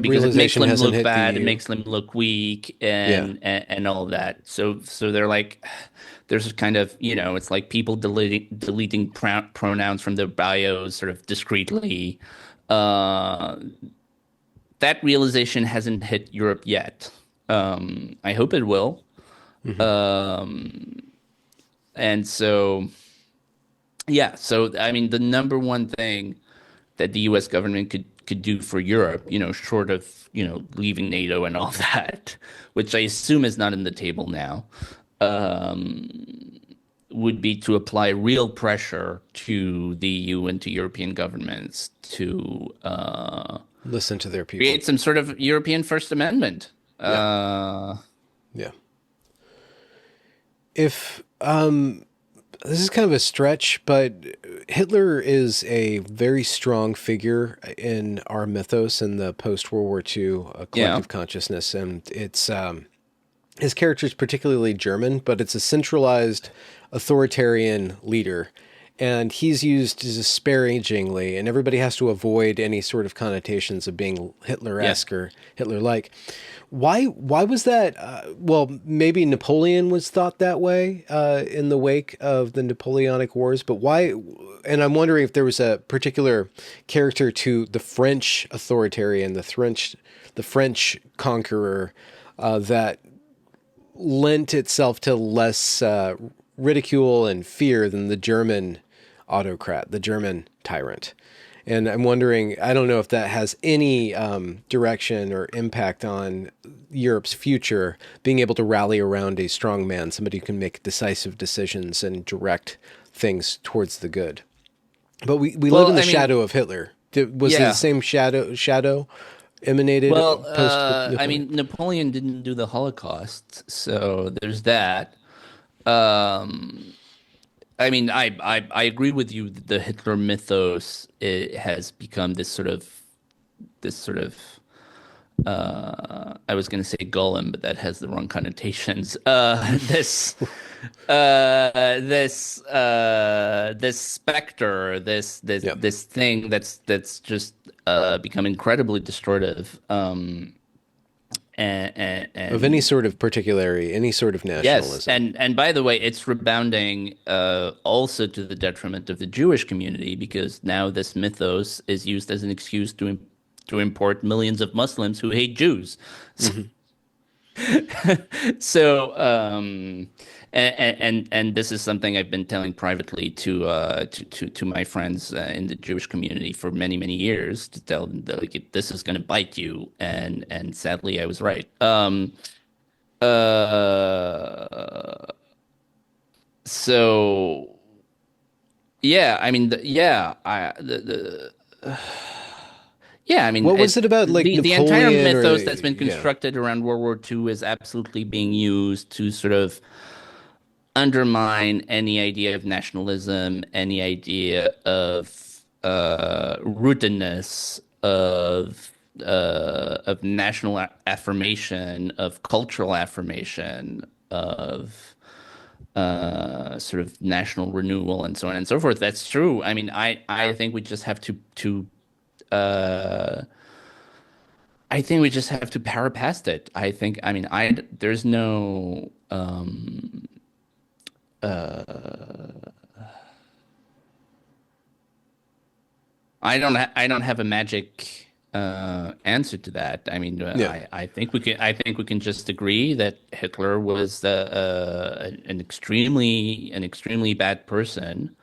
Because it makes realization them hasn't look hit the bad, it EU. makes them look weak, Yeah. and all of that. So they're like, there's a kind of, it's like people deleting pronouns from their bios sort of discreetly. Uh, that realization hasn't hit Europe yet. I hope it will. And so, yeah. So I mean, the number one thing that the U.S. government could do for Europe, short of leaving NATO and all that, which I assume is not in the table now, would be to apply real pressure to the EU and to European governments to Listen to their people. create some sort of European First Amendment. Yeah. Uh, Yeah. If this is kind of a stretch, but Hitler is a very strong figure in our mythos in the post-World War II yeah, collective consciousness, and it's his character is particularly German, but it's a centralized authoritarian leader, and he's used disparagingly, and everybody has to avoid any sort of connotations of being Yeah. Hitler-esque or Hitler-like. Why was that? Well, maybe Napoleon was thought that way in the wake of the Napoleonic Wars, but why? And I'm wondering if there was a particular character to the French authoritarian, the French conqueror, that lent itself to less ridicule and fear than the German autocrat, the German tyrant. And I'm wondering, I don't know if that has any direction or impact on Europe's future, being able to rally around a strong man, somebody who can make decisive decisions and direct things towards the good. But we live in Well, the I mean, shadow of Hitler. Was it the yeah. same shadow emanated Well, post I Napoleon? mean, Napoleon didn't do the Holocaust, so there's that. Um, I mean, I agree with you that the Hitler mythos, it has become this sort of I was going to say golem, but that has the wrong connotations. This specter, Yep. this thing that's just become incredibly distortive. Of any And sort of particularity, any sort of yes, nationalism. and by the way, it's rebounding also to the detriment of the Jewish community, because now this mythos is used as an excuse to import millions of Muslims who hate Jews. Hmm. So, and this is something I've been telling privately to my friends in the Jewish community for many years, to tell them that, like, this is going to bite you, and sadly I was right. Uh, so yeah, I mean, yeah, I mean, What was it about, like the entire Napoleon or mythos that's been yeah, constructed around World War II is absolutely being used to sort of undermine any idea of nationalism, any idea of rootedness, of national affirmation, of cultural affirmation, of sort of national renewal, and so on and so forth. That's true. I mean, I think we just have to uh, I think we just have to power past it. I mean, there's no I don't have a magic answer to that. I mean, yeah, I think we can just agree that Hitler was an extremely bad person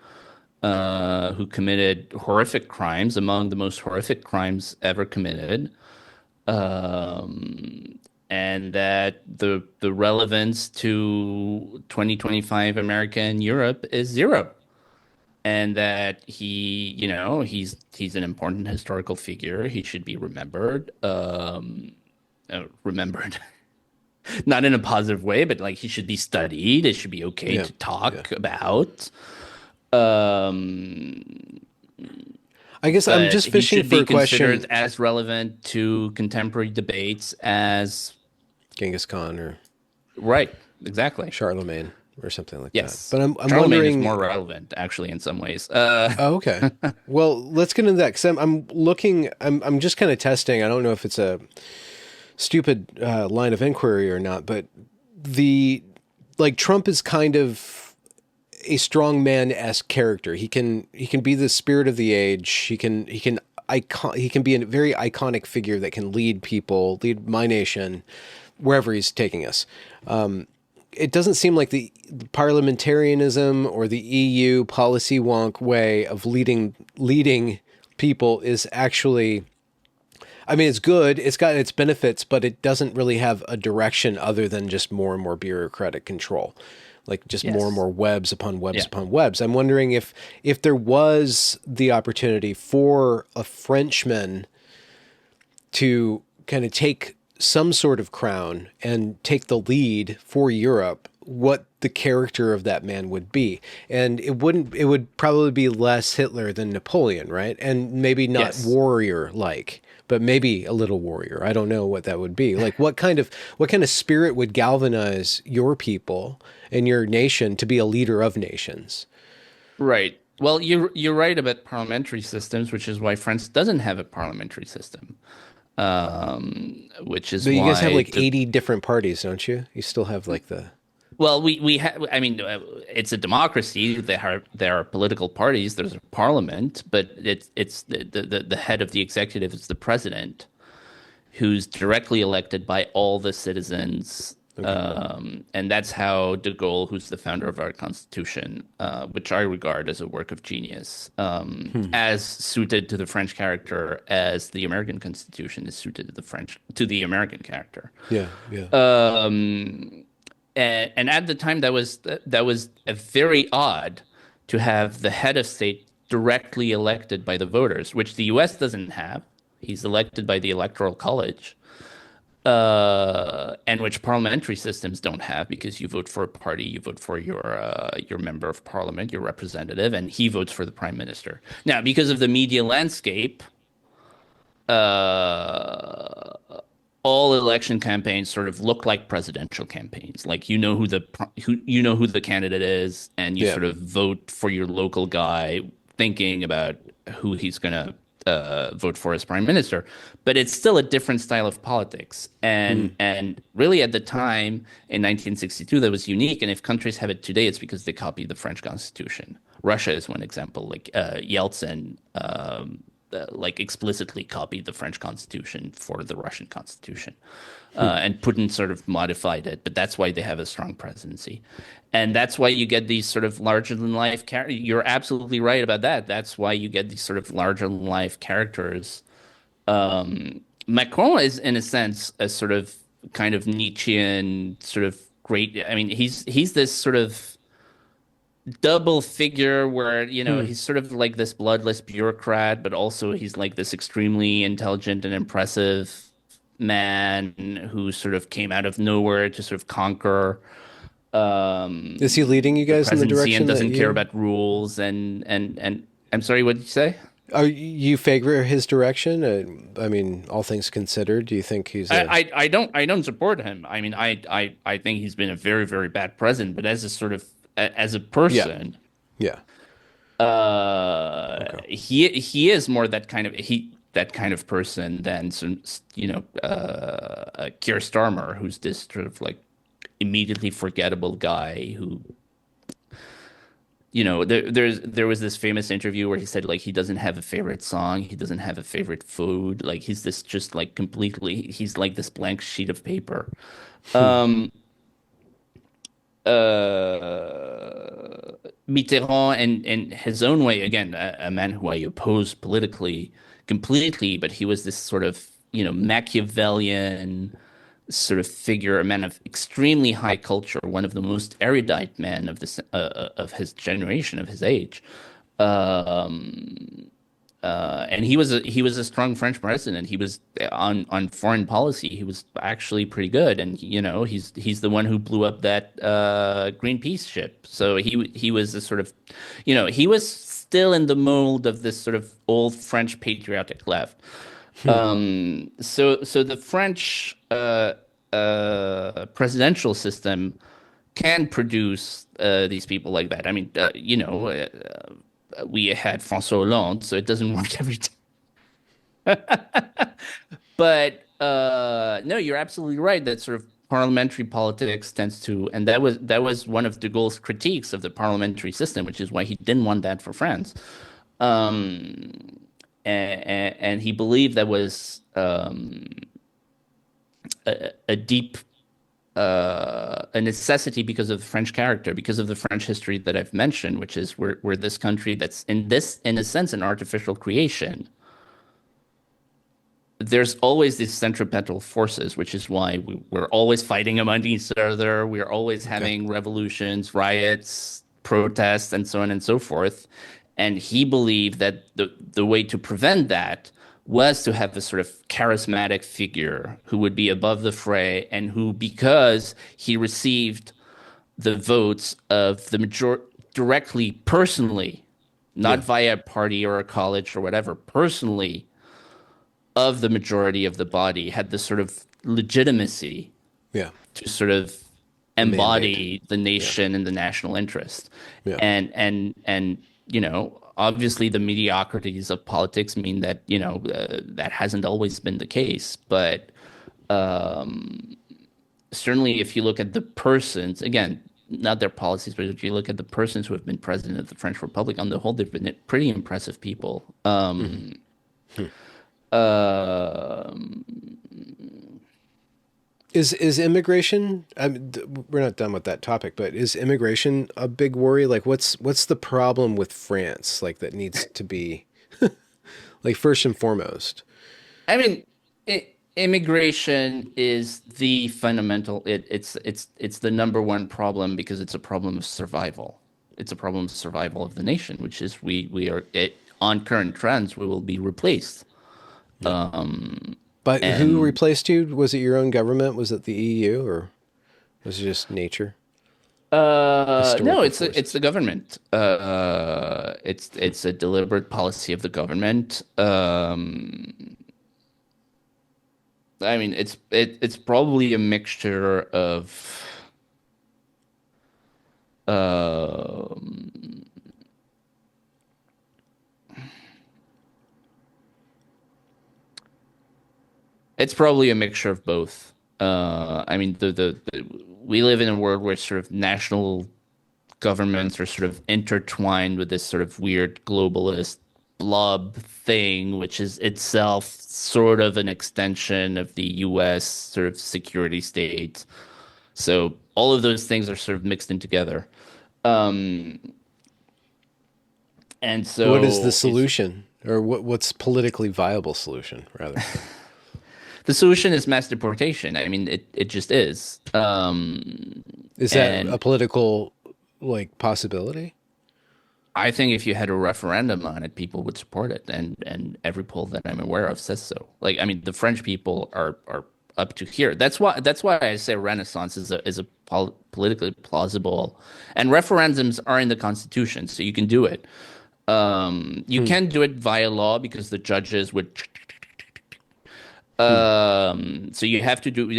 who committed horrific crimes, among the most horrific crimes ever committed. And that the relevance to 2025 America and Europe is zero. And that he's an important historical figure. He should be remembered. Remembered, not in a positive way, but like he should be studied. It should be okay yeah, to yeah. talk about. Um, I guess I'm but just he fishing should for be a question. considered as relevant to contemporary debates as Genghis Khan or right. Exactly. Charlemagne or something like that. Yes. But I'm Charlemagne is wondering. more relevant, actually, in some ways. Oh, okay. Well, let's get into that because I'm looking. I'm just kind of testing. I don't know if it's a stupid line of inquiry or not, but the like Trump is kind of a strongman-esque character. He can be the spirit of the age. He can be a very iconic figure that can lead people, lead my nation wherever he's taking us. It doesn't seem like the parliamentarianism or the EU policy wonk way of leading people is actually. I mean, it's good. It's got its benefits, but it doesn't really have a direction other than just more and more bureaucratic control, like just more and Yes. more webs upon webs Yeah. upon webs. I'm wondering if there was the opportunity for a Frenchman to kind of take some sort of crown and take the lead for Europe, what the character of that man would be. And it would probably be less Hitler than Napoleon, right? And maybe not Yes. warrior like, but maybe a little warrior. I don't know what that would be. Like what kind of spirit would galvanize your people and your nation to be a leader of nations? Right. Well, you're right about parliamentary systems, which is why France doesn't have a parliamentary system. Which is But you guys have why like 80 different parties, don't you? You still have like the well, we have. I mean, it's a democracy. There are political parties. There's a parliament, but it's the head of the executive is the president, who's directly elected by all the citizens. okay. And that's how de Gaulle, who's the founder of our constitution, which I regard as a work of genius, Hmm. as suited to the French character as the American Constitution is suited to the American character. Yeah, yeah. And at the time, that was a very odd to have the head of state directly elected by the voters, which the U.S. doesn't have. He's elected by the Electoral College, and which parliamentary systems don't have because you vote for a party, you vote for your member of parliament, your representative, and he votes for the prime minister. Now, because of the media landscape, uh, all election campaigns sort of look like presidential campaigns. Like who the candidate is, and you Yeah. sort of vote for your local guy, thinking about who he's gonna vote for as prime minister. But it's still a different style of politics, Hmm. and really at the time in 1962 that was unique. And if countries have it today, it's because they copied the French Constitution. Russia is one example. Like Yeltsin like explicitly copied the French Constitution for the Russian Constitution, Hmm. and Putin sort of modified it. But that's why they have a strong presidency, and that's why you get these sort of larger than life characters. You're absolutely right about that. That's why you get these sort of larger than life characters. Macron is, in a sense, a sort of kind of Nietzschean sort of great. I mean, he's this sort of double figure where Hmm. he's sort of like this bloodless bureaucrat, but also he's like this extremely intelligent and impressive man who sort of came out of nowhere to sort of conquer Is he leading you the guys in the presidency and direction that doesn't care you about rules and I'm sorry, what did you say? are you favor his direction? I mean, all things considered, do you think he's a I don't support him. I mean, I think he's been a very, very bad president, but as a sort of as a yeah, person, yeah. Okay. he is more that kind of person than some Keir Starmer, who's this sort of like immediately forgettable guy who there was this famous interview where he said like he doesn't have a favorite song, he doesn't have a favorite food, like he's this just like completely he's like this blank sheet of paper. Hmm. Um, Mitterrand, in his own way, again, a man who I oppose politically completely, but he was this sort of, Machiavellian sort of figure, a man of extremely high culture, one of the most erudite men of his generation, of his age. Um, and he was a strong French president. He was on foreign policy. He was actually pretty good, and he's the one who blew up that Greenpeace ship. So he was a sort of, he was still in the mold of this sort of old French patriotic left. Hmm. So the French presidential system can produce these people like that. I mean, we had François Hollande, so it doesn't work every time. But no, you're absolutely right. That sort of parliamentary politics tends to, and that was one of de Gaulle's critiques of the parliamentary system, which is why he didn't want that for France. Um, and he believed that was a deep a necessity because of the French character, because of the French history that I've mentioned, which is we're this country that's in a sense, an artificial creation. There's always these centripetal forces, which is why we're always fighting among each other. We're always Okay. having revolutions, riots, protests, and so on and so forth. And he believed that the way to prevent that was to have a sort of charismatic figure who would be above the fray and who, because he received the votes of the major directly, personally, not Yeah. via a party or a college or whatever, personally of the majority of the body, had this sort of legitimacy Yeah. to sort of The mandate. embody the Yeah. nation and the national interest. Yeah. And obviously the mediocrities of politics mean that, that hasn't always been the case. But certainly if you look at the persons, again, not their policies, but if you look at the persons who have been president of the French Republic, on the whole, they've been pretty impressive people. Hmm. Hmm. Um, Is immigration? We're not done with that topic, but is immigration a big worry? Like, what's the problem with France? Like, that needs to be like first and foremost. I mean, immigration is the fundamental. It's the number one problem because it's a problem of survival. It's a problem of survival of the nation, which is we are on current trends, we will be replaced. Yeah. Um, But who and replaced you? Was it your own government? Was it the EU, or was it just nature, no, historical it's forces? the government. It's a deliberate policy of the government. I mean, it's probably a mixture of um, it's probably a mixture of both. I mean, we live in a world where sort of national governments are sort of intertwined with this sort of weird globalist blob thing, which is itself sort of an extension of the US sort of security state. So all of those things are sort of mixed in together. Um, and What is the so it's solution, or what's politically viable solution rather? the solution is mass deportation. I mean, it just is. Is that a And political like possibility? I think if you had a referendum on it, people would support it, and every poll that I'm aware of says so. Like, I mean, the French people are up to here. That's why I say Renaissance is a politically plausible, and referendums are in the Constitution, so you can do it. You Hmm. can do it via law because the judges would. Hmm. So you have to do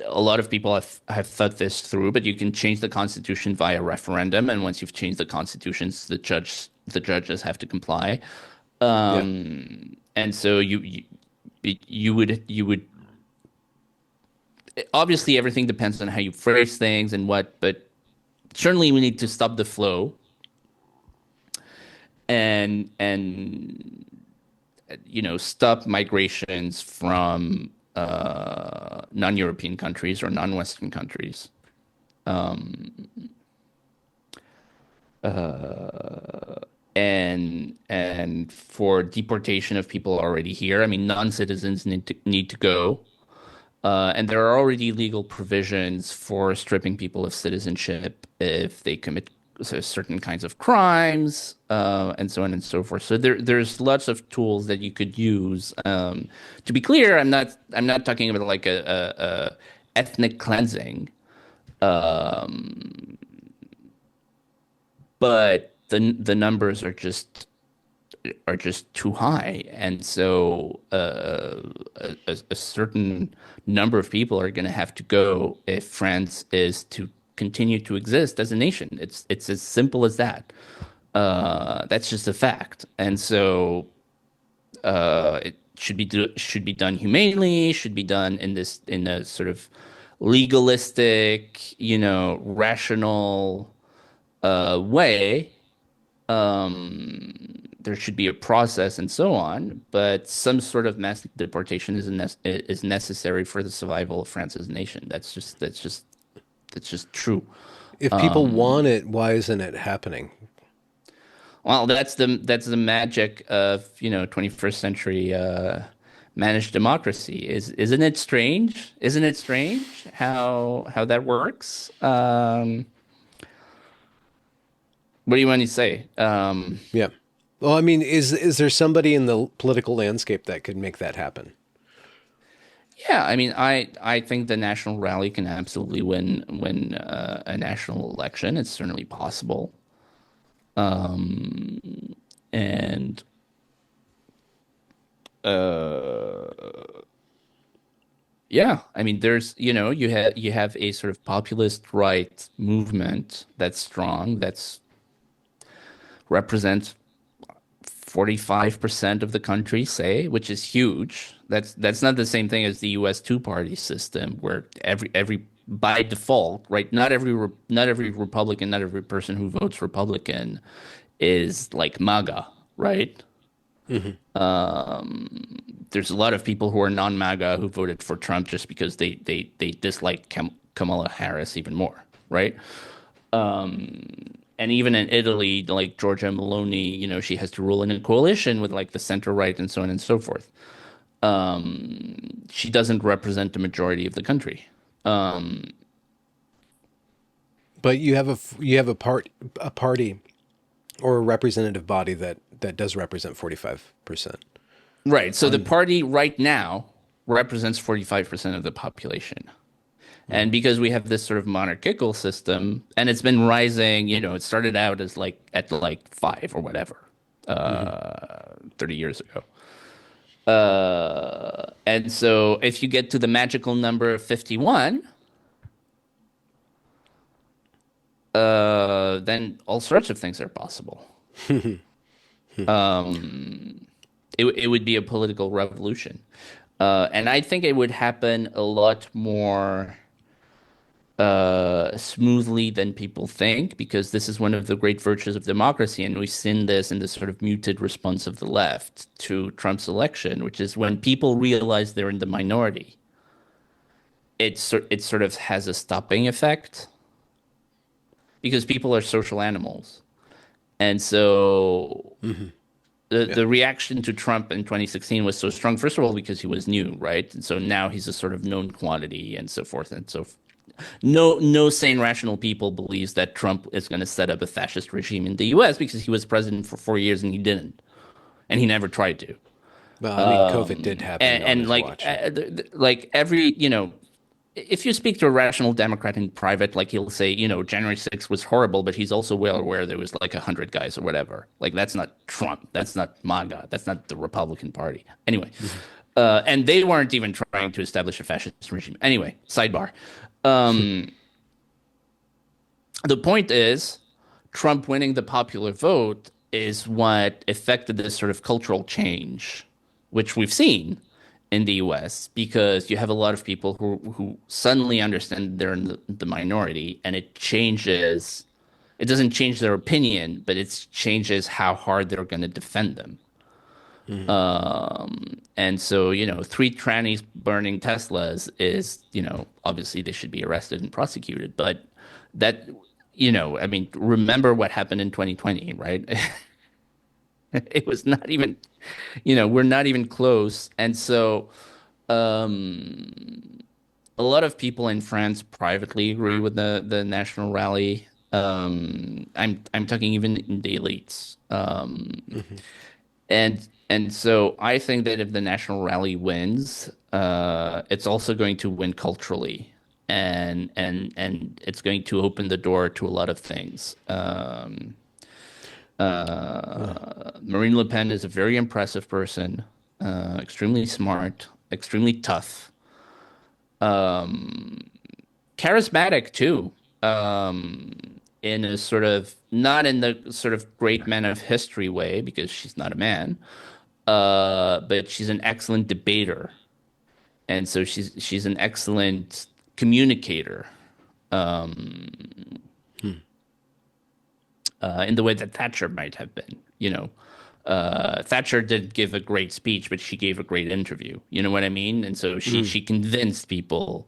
a lot of people have thought this through, but you can change the constitution via referendum, and once you've changed the constitutions, the judges have to comply. Yeah. And so you would obviously everything depends on how you phrase things and what, but certainly we need to stop the flow and stop migrations from non-European countries or non-Western countries. Um, and for deportation of people already here, I mean, non-citizens need to go. And there are already legal provisions for stripping people of citizenship if they commit certain kinds of crimes, and so on and so forth. So there's lots of tools that you could use. To be clear, I'm not talking about like a ethnic cleansing, but the numbers are just too high, and so a certain number of people are going to have to go if France is to continue to exist as a nation. It's as simple as that. That's just a fact, and so it should be done humanely, should be done in a sort of legalistic, rational way. There should be a process and so on, but some sort of mass deportation is necessary for the survival of France as a nation. That's just true. If people Um, want it, why isn't it happening? well, that's the magic of 21st century managed democracy. Isn't it strange? Isn't it strange how that works? What do you want to say? Yeah. Well, I mean, is there somebody in the political landscape that could make that happen? Yeah, I mean, I think the National Rally can absolutely win a national election. It's certainly possible. And yeah, I mean, you have a sort of populist right movement that's strong. That's represents 45% of the country, say, which is huge. That's not the same thing as the US two-party system where every by default, right? Not every Republican, not every person who votes Republican is like MAGA, right? Hmm. There's a lot of people who are non-MAGA who voted for Trump just because they dislike Kamala Harris even more, right? And even in Italy, like Giorgia Meloni, she has to rule in a coalition with like the center right and so on and so forth. She doesn't represent the majority of the country. But you have a party or a representative body that does represent 45%. Right. So the On party right now represents 45% of the population. And Mhm. because we have this sort of monarchical system, and it's been rising, it started out as like at like five or whatever, Mhm. 30 years ago. And so if you get to the magical number of 51, then all sorts of things are possible. It would be a political revolution. And I think it would happen a lot more smoothly than people think, because this is one of the great virtues of democracy. And we've seen this in the sort of muted response of the left to Trump's election, which is when people realize they're in the minority, it sort of has a stopping effect because people are social animals. And so Mhm. Yeah. the reaction to Trump in 2016 was so strong, first of all, because he was new, right? And so now he's a sort of known quantity and so forth and so no sane rational people believes that Trump is going to set up a fascist regime in the US because he was president for 4 years and he didn't, and he never tried to. Well, I mean, COVID did happen on And his like watch. like every if you speak to a rational Democrat in private, like he'll say, January 6th was horrible, but he's also well aware there was like 100 guys or whatever. Like that's not Trump. That's not MAGA. That's not the Republican Party. Anyway, Mhm. and they weren't even trying to establish a fascist regime. Anyway, sidebar. The point is, Trump winning the popular vote is what affected this sort of cultural change, which we've seen in the US, because you have a lot of people who suddenly understand they're in the minority, and it doesn't change their opinion, but it changes how hard they're going to defend them. Mhm. And so, three trannies burning Teslas is, obviously they should be arrested and prosecuted. But that, I mean, remember what happened in 2020, right? It was not even, we're not even close. And so, a lot of people in France privately agree with the national rally. I'm talking even in the elites. Mhm. And so I think that if the national rally wins, it's also going to win culturally, and it's going to open the door to a lot of things. Well, Marine Le Pen is a very impressive person, extremely smart, extremely tough, charismatic too. In a sort of not in the sort of great man of history way because she's not a man, but she's an excellent debater, and so she's an excellent communicator hmm. in the way that Thatcher might have been. Thatcher did give a great speech, but she gave a great interview. You know what I mean? And so she Mm. she convinced people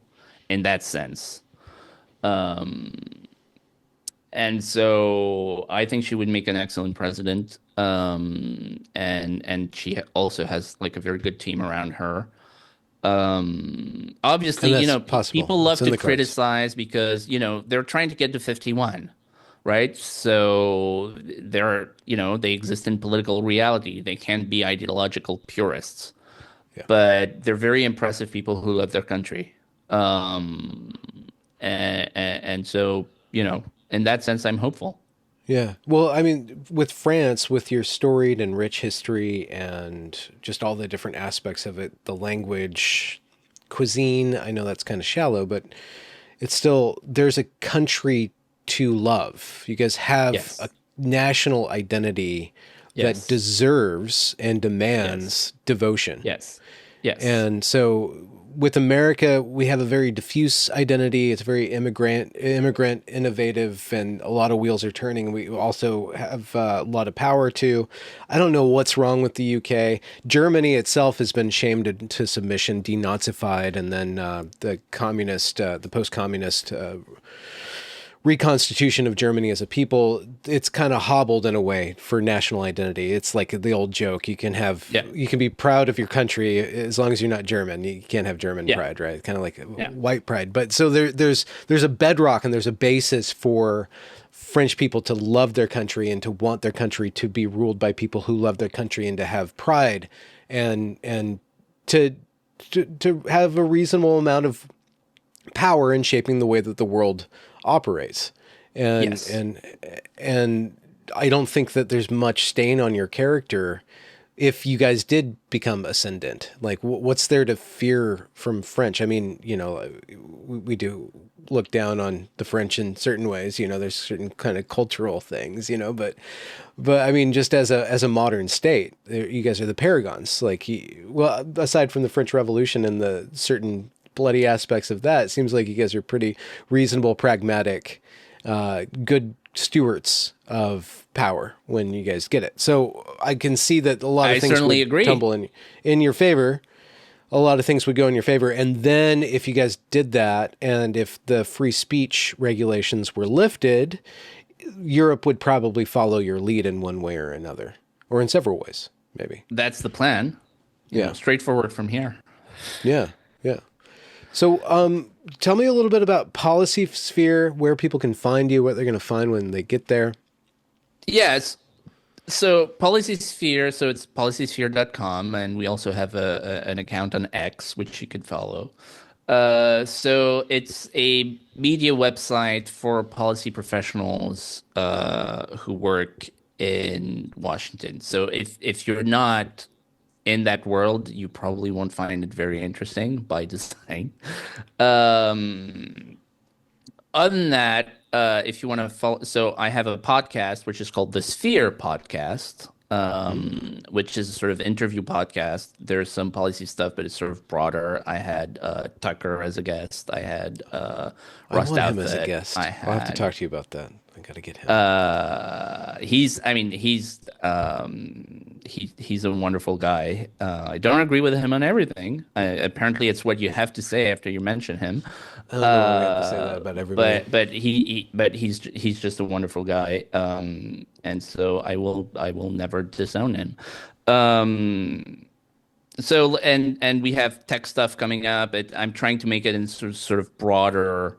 in that sense. And so I think she would make an excellent president. And she also has like a very good team around her. Obviously, And that's possible. people It's love in to the cards. criticize because, they're trying to get to 51, right? So they exist in political reality. They can't be ideological purists, Yeah. but they're very impressive people who love their country. Um, and so, in that sense, I'm hopeful. Yeah. Well, I mean, with France, with your storied and rich history and just all the different aspects of it, the language, cuisine, I know that's kind of shallow, but it's still, there's a country to love. You guys have Yes. national identity that Yes. deserves and Yes. demands devotion. Yes. Yes. And so with America, we have a very diffuse identity. It's very immigrant, innovative, and a lot of wheels are turning. We also have a lot of power too. I don't know what's wrong with the UK. Germany itself has been shamed into submission, denazified, and then the post-communist reconstitution of Germany as a people, it's kind of hobbled in a way for national identity. It's like the old joke. Yeah. You can be proud of your country as long as you're not German. You can't have German Yeah. pride, right? Kind of like Yeah. white pride. But so there's a bedrock and there's a basis for French people to love their country and to want their country to be ruled by people who love their country and to have pride and to have a reasonable amount of power in shaping the way that the world operates. And Yes. and I don't think that there's much stain on your character if you guys did become ascendant. Like what's there to fear from French? I mean, we do look down on the French in certain ways, there's certain kind of cultural things, but I mean, just as a modern state, you guys are the paragons. Like, well, aside from the French Revolution and the certain bloody aspects of that, it seems like you guys are pretty reasonable, pragmatic, good stewards of power when you guys get it. So I can see that a lot of I things certainly would agree. tumble in your favor. A lot of things would go in your favor. And then if you guys did that, and if the free speech regulations were lifted, Europe would probably follow your lead in one way or another, or in several ways, maybe. That's the plan. Yeah. Straightforward from here. Yeah. Yeah. So, tell me a little bit about Policy Sphere, where people can find you, what they're going to find when they get there. Yes. So PolicySphere, so it's policysphere.com, and we also have an account on X, which you could follow. So it's a media website for policy professionals who work in Washington. So if you're not in that world, you probably won't find it very interesting by design. Um, Other than that, if you want to follow, so I have a podcast which is called the Sphere Podcast, which is a sort of interview podcast. There's some policy stuff, but it's sort of broader. I had Tucker as a guest. I had I Ross want him as a Douthat. guest. I I'll have to had talk to you about that. I got to get him. He's a wonderful guy. I don't agree with him on everything. Apparently, it's what you have to say after you mention him. I don't know why we have to say that about everybody. But he's just a wonderful guy. And so I will never disown him. So and we have tech stuff coming up. I'm trying to make it in sort of broader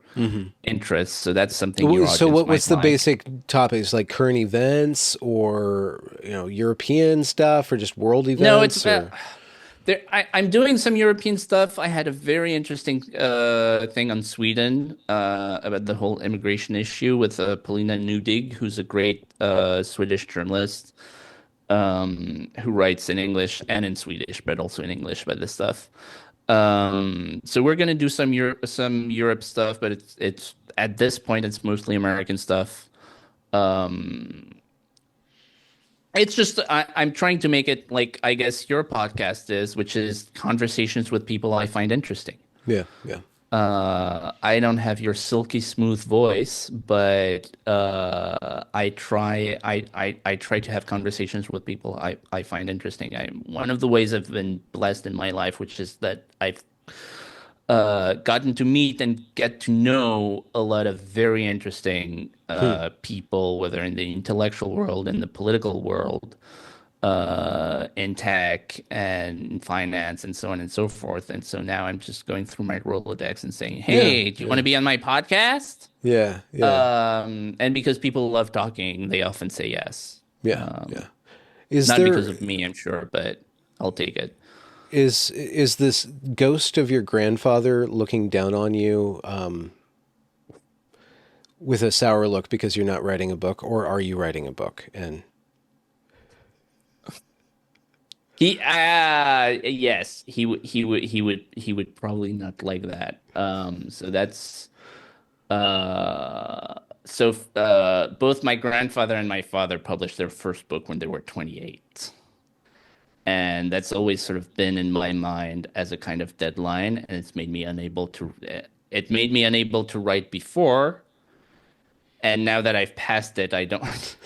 interests. So that's something your So audience what's might the like. basic topics, like current events or, European stuff or just world events? No, it's or... I'm doing some European stuff. I had a very interesting thing on Sweden about the whole immigration issue with Paulina Nudig, who's a great Swedish journalist who writes in English and in Swedish, but also in English about this stuff. So we're gonna do some Europe stuff, but it's at this point it's mostly American stuff. It's just I'm trying to make it like I guess your podcast is, which is conversations with people I find interesting. Yeah, yeah. I don't have your silky smooth voice, but I try I try to have conversations with people I find interesting. One of the ways I've been blessed in my life, which is that I've gotten to meet and get to know a lot of very interesting people, whether in the intellectual world, in the political world, in tech and finance and so on and so forth. And so now I'm just going through my Rolodex and saying, Yeah, hey, do you yeah. want to be on my podcast? Yeah, yeah. And because people love talking, they often say yes. Yeah, yeah. Is Not there because of me, I'm sure, but I'll take it. is this ghost of your grandfather looking down on you with a sour look because you're not writing a book, or are you writing a book? And Yes, he would probably not like that. So that's both my grandfather and my father published their first book when they were 28. And that's always sort of been in my mind as a kind of deadline, and it made me unable to write before, and now that I've passed it, I don't.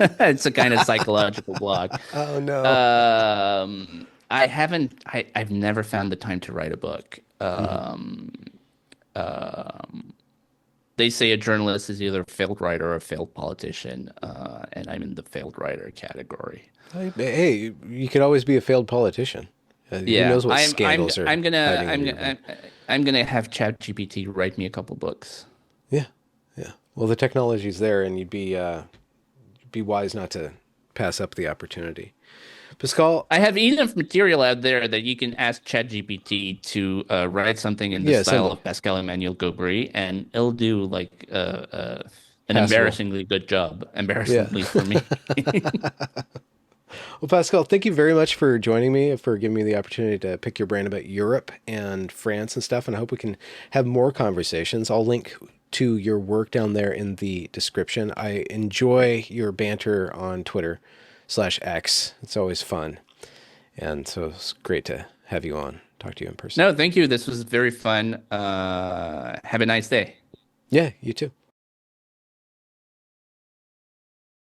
It's a kind of psychological block. Oh no. I haven't. I've never found the time to write a book. Mhm. They say a journalist is either a failed writer or a failed politician, and I'm in the failed writer category. Hey, you could always be a failed politician. Who Yeah, knows what scandals are hiding under your bed? I'm gonna have ChatGPT write me a couple books. Yeah, yeah. Well, the technology's there, and you'd be wise not to pass up the opportunity. Pascal, I have enough material out there that you can ask ChatGPT to write something in the yeah, style assemble, of Pascal-Emmanuel Gobry, and it'll do like an passable. embarrassingly good job, Yeah. embarrassingly for me. Well, Pascal, thank you very much for joining me, for giving me the opportunity to pick your brain about Europe and France and stuff. And I hope we can have more conversations. I'll link to your work down there in the description. I enjoy your banter on Twitter/X. It's always fun. And so it's great to have you on, talk to you in person. No, thank you. This was very fun. Have a nice day. Yeah, you too.